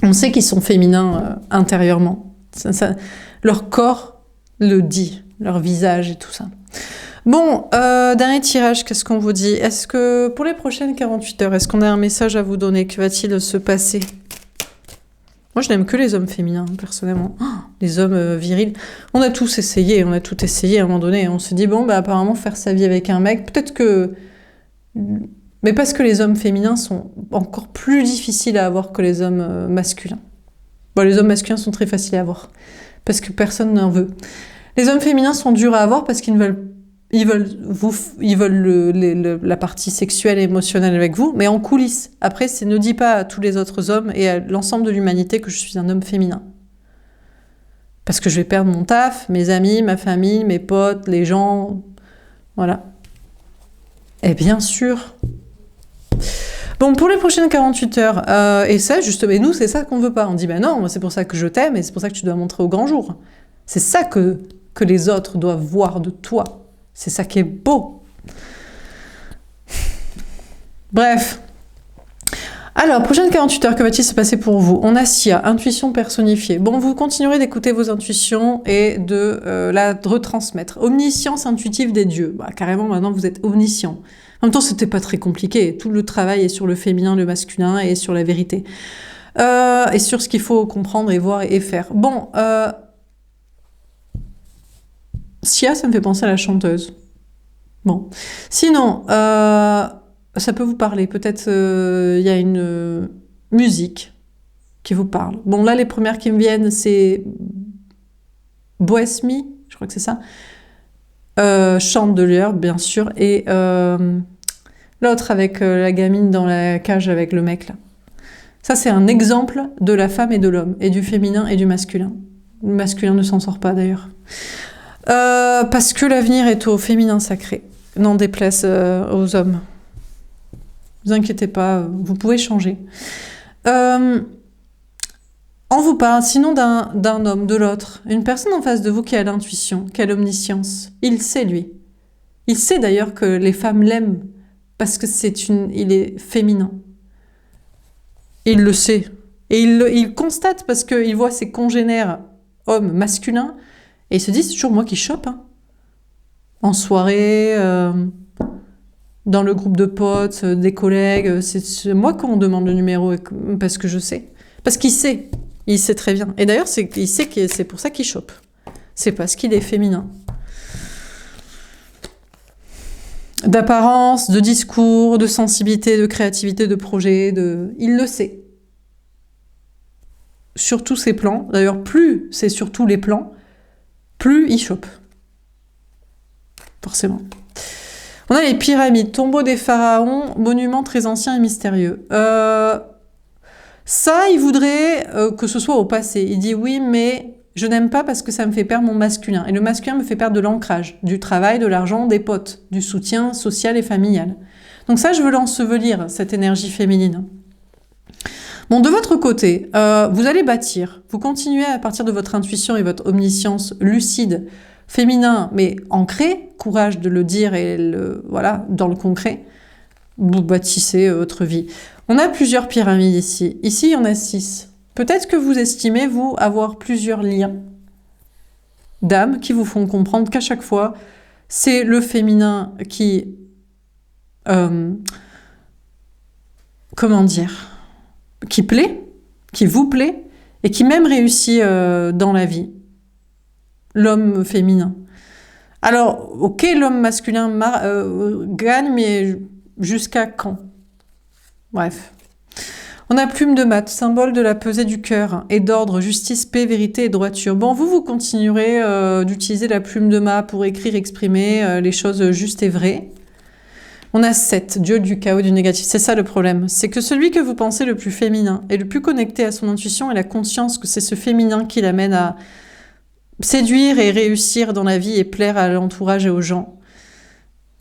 On sait qu'ils sont féminins intérieurement. Leur corps le dit, leur visage et tout ça. Bon, dernier tirage, qu'est-ce qu'on vous dit? Est-ce que pour les prochaines 48 heures, est-ce qu'on a un message à vous donner? Que va-t-il se passer? Moi, je n'aime que les hommes féminins, personnellement. Oh, les hommes virils. On a tous essayé, on a tout essayé à un moment donné. On se dit, bon, bah, apparemment, faire sa vie avec un mec, peut-être que... Mais parce que les hommes féminins sont encore plus difficiles à avoir que les hommes masculins. Bon, les hommes masculins sont très faciles à avoir, parce que personne n'en veut. Les hommes féminins sont durs à avoir parce qu'ils ne veulent Ils veulent la partie sexuelle et émotionnelle avec vous, mais en coulisses. Après, ne dis pas à tous les autres hommes et à l'ensemble de l'humanité que je suis un homme féminin. Parce que je vais perdre mon taf, mes amis, ma famille, mes potes, les gens. Voilà. Et bien sûr. Bon, pour les prochaines 48 heures, et ça, justement, et nous, c'est ça qu'on veut pas. On dit, ben non, c'est pour ça que je t'aime et c'est pour ça que tu dois montrer au grand jour. C'est ça que les autres doivent voir de toi. C'est ça qui est beau. Bref. Alors, prochaine 48 heures, que va-t-il se passer pour vous? On a Sia, intuition personnifiée. Bon, vous continuerez d'écouter vos intuitions et de la retransmettre. Omniscience intuitive des dieux. Bah, carrément, maintenant, vous êtes omniscient. En même temps, c'était pas très compliqué. Tout le travail est sur le féminin, le masculin et sur la vérité. Et sur ce qu'il faut comprendre et voir et faire. Bon, Sia, ça me fait penser à la chanteuse. Bon. Sinon, ça peut vous parler. Peut-être il y a une musique qui vous parle. Bon, là, les premières qui me viennent, c'est Boesme, je crois que c'est ça. Chandelier, bien sûr. Et l'autre avec la gamine dans la cage avec le mec, là. Ça, c'est un exemple de la femme et de l'homme, et du féminin et du masculin. Le masculin ne s'en sort pas, d'ailleurs. Parce que l'avenir est au féminin sacré. N'en déplaise aux hommes. Ne vous inquiétez pas, vous pouvez changer. On vous parle sinon d'un homme, de l'autre. Une personne en face de vous qui a l'intuition, qui a l'omniscience. Il sait, lui. Il sait d'ailleurs que les femmes l'aiment parce que il est féminin. Il le sait. Et il constate parce qu'il voit ses congénères hommes masculins et il se dit, c'est toujours moi qui chope. Hein. En soirée, dans le groupe de potes, des collègues, c'est moi qu'on demande le numéro parce que je sais. Parce qu'il sait. Il sait très bien. Et d'ailleurs, il sait que c'est pour ça qu'il chope. C'est parce qu'il est féminin. D'apparence, de discours, de sensibilité, de créativité, de projet, il le sait. Sur tous ses plans. D'ailleurs, plus c'est sur tous les plans, plus il chope. Forcément. On a les pyramides, tombeaux des pharaons, monuments très anciens et mystérieux. Ça, il voudrait que ce soit au passé. Il dit oui, mais je n'aime pas parce que ça me fait perdre mon masculin. Et le masculin me fait perdre de l'ancrage, du travail, de l'argent, des potes, du soutien social et familial. Donc ça, je veux l'ensevelir, cette énergie féminine. Bon, de votre côté, vous allez bâtir. Vous continuez à partir de votre intuition et votre omniscience lucide, féminin, mais ancré, courage de le dire et voilà, dans le concret. Vous bâtissez votre vie. On a plusieurs pyramides ici. Ici, il y en a 6. Peut-être que vous estimez, vous, avoir plusieurs liens d'âme qui vous font comprendre qu'à chaque fois, c'est le féminin qui... comment dire, qui plaît, qui vous plaît, et qui même réussit dans la vie. L'homme féminin. Alors, ok, l'homme masculin gagne, mais jusqu'à quand? Bref. On a plume de mat, symbole de la pesée du cœur, et d'ordre, justice, paix, vérité et droiture. Bon, vous continuerez d'utiliser la plume de mat pour écrire, exprimer les choses justes et vraies. On a 7, Dieu du chaos et du négatif. C'est ça le problème. C'est que celui que vous pensez le plus féminin et le plus connecté à son intuition et la conscience que c'est ce féminin qui l'amène à séduire et réussir dans la vie et plaire à l'entourage et aux gens.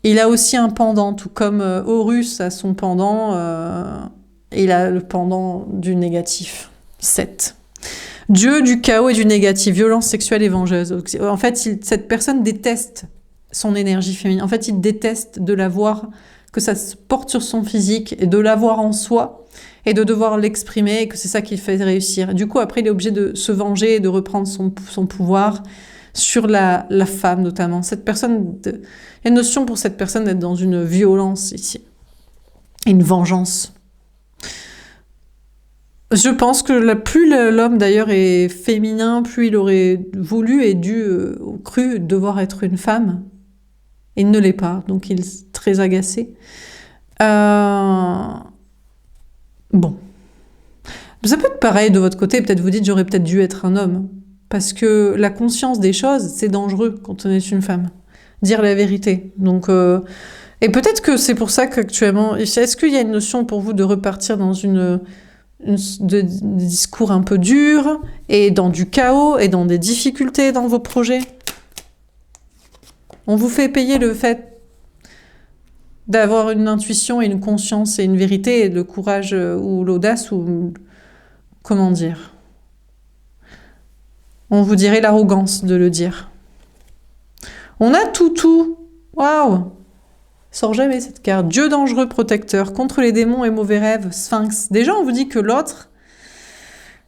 Il a aussi un pendant, tout comme Horus a son pendant, il a le pendant du négatif. 7. Dieu du chaos et du négatif, violence sexuelle et vengeuse. En fait, cette personne déteste son énergie féminine. En fait, il déteste de la voir, que ça se porte sur son physique, et de l'avoir en soi, et de devoir l'exprimer, et que c'est ça qui le fait réussir. Du coup, après, il est obligé de se venger et de reprendre son pouvoir sur la femme, notamment. Cette personne, il y a une notion pour cette personne d'être dans une violence ici, une vengeance. Je pense que plus l'homme, d'ailleurs, est féminin, plus il aurait voulu et cru devoir être une femme. Il ne l'est pas, donc il est très agacé. Bon. Ça peut être pareil de votre côté, peut-être vous dites j'aurais peut-être dû être un homme. Parce que la conscience des choses, c'est dangereux quand on est une femme. Dire la vérité. Donc, et peut-être que c'est pour ça qu'actuellement... Est-ce qu'il y a une notion pour vous de repartir dans de discours un peu durs, et dans du chaos, et dans des difficultés dans vos projets? On vous fait payer le fait d'avoir une intuition et une conscience et une vérité et le courage ou l'audace ou... Comment dire? On vous dirait l'arrogance de le dire. On a tout. Waouh! Sort jamais cette carte. Dieu dangereux protecteur, contre les démons et mauvais rêves, sphinx. Déjà, on vous dit que l'autre,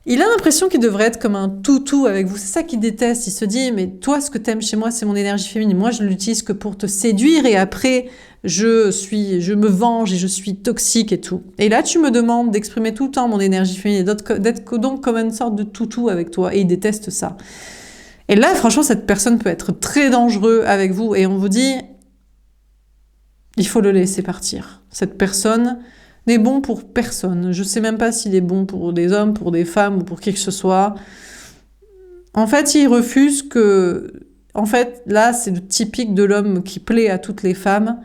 il a l'impression qu'il devrait être comme un toutou avec vous. C'est ça qu'il déteste. Il se dit, mais toi, ce que t'aimes chez moi, c'est mon énergie féminine. Moi, je l'utilise que pour te séduire et après, je me venge et je suis toxique et tout. Et là, tu me demandes d'exprimer tout le temps mon énergie féminine, d'être donc comme une sorte de toutou avec toi. Et il déteste ça. Et là, franchement, cette personne peut être très dangereuse avec vous. Et on vous dit, il faut le laisser partir. Cette personne n'est bon pour personne. Je sais même pas s'il est bon pour des hommes, pour des femmes ou pour qui que ce soit. En fait, il refuse que... En fait, là, c'est le typique de l'homme qui plaît à toutes les femmes.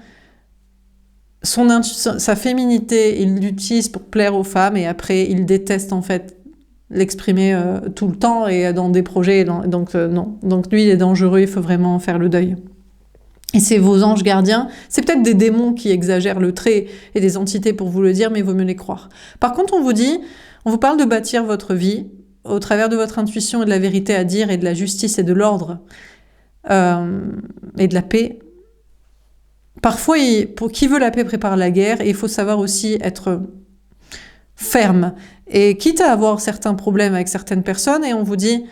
Sa féminité, il l'utilise pour plaire aux femmes et après, il déteste en fait l'exprimer tout le temps et dans des projets. Donc, non. Donc, lui, il est dangereux, il faut vraiment faire le deuil. Et c'est vos anges gardiens, c'est peut-être des démons qui exagèrent le trait et des entités pour vous le dire, mais il vaut mieux les croire. Par contre, on vous parle de bâtir votre vie au travers de votre intuition et de la vérité à dire et de la justice et de l'ordre et de la paix. Parfois, pour qui veut la paix prépare la guerre, et il faut savoir aussi être ferme. Et quitte à avoir certains problèmes avec certaines personnes, et on vous dit,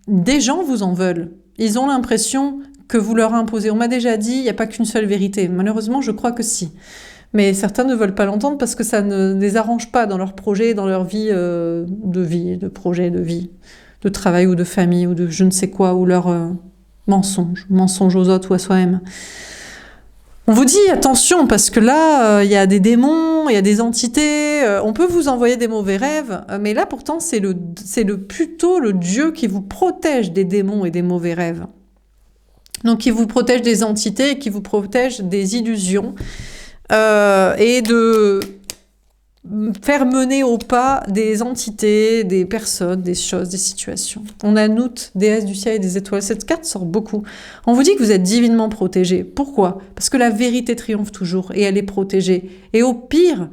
des gens vous en veulent. Ils ont l'impression que vous leur imposez. On m'a déjà dit, il n'y a pas qu'une seule vérité. Malheureusement, je crois que si. Mais certains ne veulent pas l'entendre parce que ça ne les arrange pas dans leur projet, dans leur vie, de projet, de vie, de travail ou de famille ou de je ne sais quoi, ou leur mensonge aux autres ou à soi-même. On vous dit attention parce que là, il y a des démons, il y a des entités, on peut vous envoyer des mauvais rêves, mais là pourtant c'est plutôt le Dieu qui vous protège des démons et des mauvais rêves. Donc qui vous protège des entités, qui vous protège des illusions, et de faire mener au pas des entités, des personnes, des choses, des situations. On a Nout, déesse du ciel et des étoiles. Cette carte sort beaucoup. On vous dit que vous êtes divinement protégé. Pourquoi? Parce que la vérité triomphe toujours et elle est protégée. Et au pire,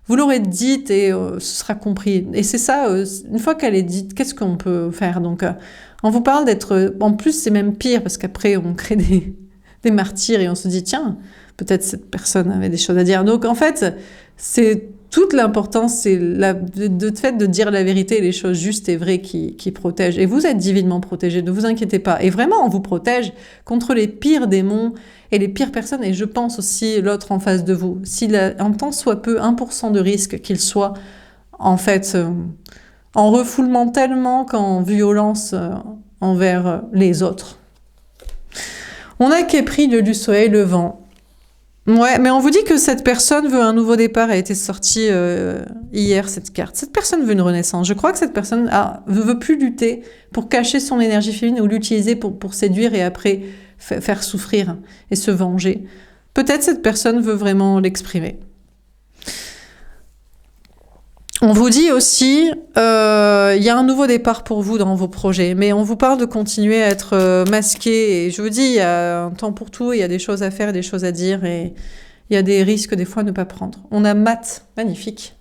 vous l'aurez dite et ce sera compris. Et c'est ça, une fois qu'elle est dite, qu'est-ce qu'on peut faire? Donc, on vous parle d'être... En plus, c'est même pire parce qu'après, on crée des martyrs et on se dit, tiens, peut-être cette personne avait des choses à dire. Donc, en fait, c'est... Toute l'importance, c'est le fait de dire la vérité et les choses justes et vraies qui protègent. Et vous êtes divinement protégés, ne vous inquiétez pas. Et vraiment, on vous protège contre les pires démons et les pires personnes. Et je pense aussi l'autre en face de vous. S'il a un tant soit peu 1% de risque qu'il soit, en fait, en refoulement tellement qu'en violence envers les autres. On a qu'épris du soleil levant. Ouais, mais on vous dit que cette personne veut un nouveau départ. Elle a été sortie hier, cette carte. Cette personne veut une renaissance. Je crois que cette personne ne veut plus lutter pour cacher son énergie féminine ou l'utiliser pour séduire et après faire souffrir et se venger. Peut-être cette personne veut vraiment l'exprimer. On vous dit aussi, y a un nouveau départ pour vous dans vos projets, mais on vous parle de continuer à être masqué. Et je vous dis, il y a un temps pour tout, il y a des choses à faire, des choses à dire, et il y a des risques des fois à ne pas prendre. On a Mat, magnifique.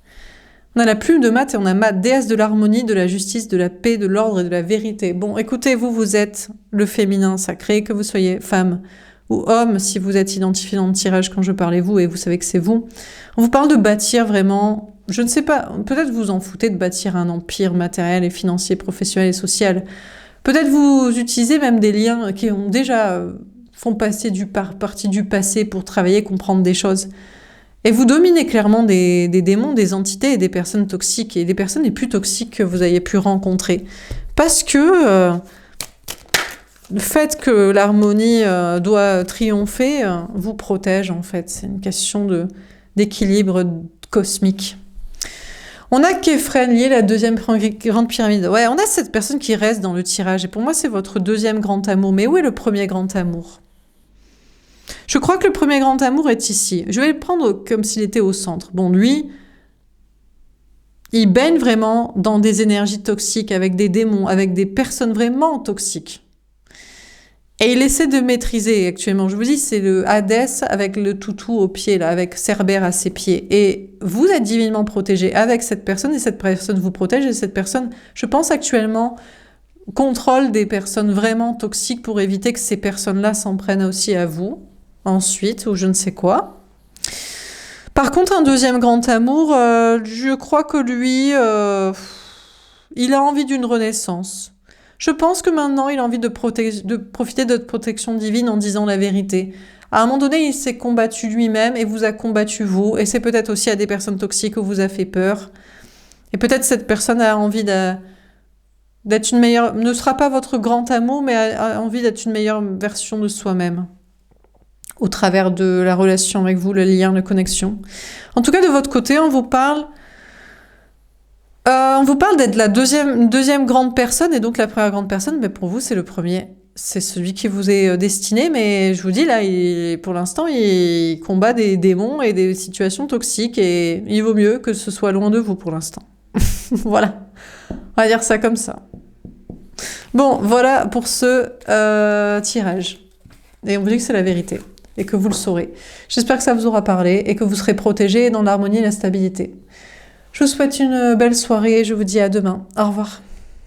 On a la plume de Mat et on a Mat, déesse de l'harmonie, de la justice, de la paix, de l'ordre et de la vérité. Bon, écoutez, vous êtes le féminin sacré, que vous soyez femme ou homme, si vous êtes identifié dans le tirage quand je parlais vous et vous savez que c'est vous. On vous parle de bâtir vraiment... Je ne sais pas, peut-être vous en foutez de bâtir un empire matériel et financier, professionnel et social. Peut-être vous utilisez même des liens qui ont déjà font partie du passé pour travailler, comprendre des choses. Et vous dominez clairement des démons, des entités et des personnes toxiques, et des personnes les plus toxiques que vous ayez pu rencontrer. Parce que le fait que l'harmonie doit triompher vous protège en fait. C'est une question d'équilibre cosmique. On a Képhren lié la deuxième grande pyramide. Ouais, on a cette personne qui reste dans le tirage. Et pour moi, c'est votre deuxième grand amour. Mais où est le premier grand amour? Je crois que le premier grand amour est ici. Je vais le prendre comme s'il était au centre. Bon, lui, il baigne vraiment dans des énergies toxiques, avec des démons, avec des personnes vraiment toxiques. Et il essaie de maîtriser actuellement. Je vous dis, c'est le Hadès avec le toutou au pied, là, avec Cerbère à ses pieds. Et vous êtes divinement protégé avec cette personne, et cette personne vous protège, et cette personne, je pense actuellement, contrôle des personnes vraiment toxiques pour éviter que ces personnes-là s'en prennent aussi à vous, ensuite, ou je ne sais quoi. Par contre, un deuxième grand amour, je crois que lui, il a envie d'une renaissance. Je pense que maintenant, il a envie de profiter de votre protection divine en disant la vérité. À un moment donné, il s'est combattu lui-même et vous a combattu vous. Et c'est peut-être aussi à des personnes toxiques où vous a fait peur. Et peut-être cette personne a envie d'être une meilleure... Ne sera pas votre grand amour, mais a envie d'être une meilleure version de soi-même. Au travers de la relation avec vous, le lien, la connexion. En tout cas, de votre côté, on vous parle d'être la deuxième grande personne, et donc la première grande personne, mais pour vous, c'est le premier. C'est celui qui vous est destiné, mais je vous dis, là, pour l'instant, il combat des démons et des situations toxiques, et il vaut mieux que ce soit loin de vous pour l'instant. Voilà. On va dire ça comme ça. Bon, voilà pour ce tirage. Et on vous dit que c'est la vérité, et que vous le saurez. J'espère que ça vous aura parlé, et que vous serez protégés dans l'harmonie et la stabilité. Je vous souhaite une belle soirée et je vous dis à demain. Au revoir.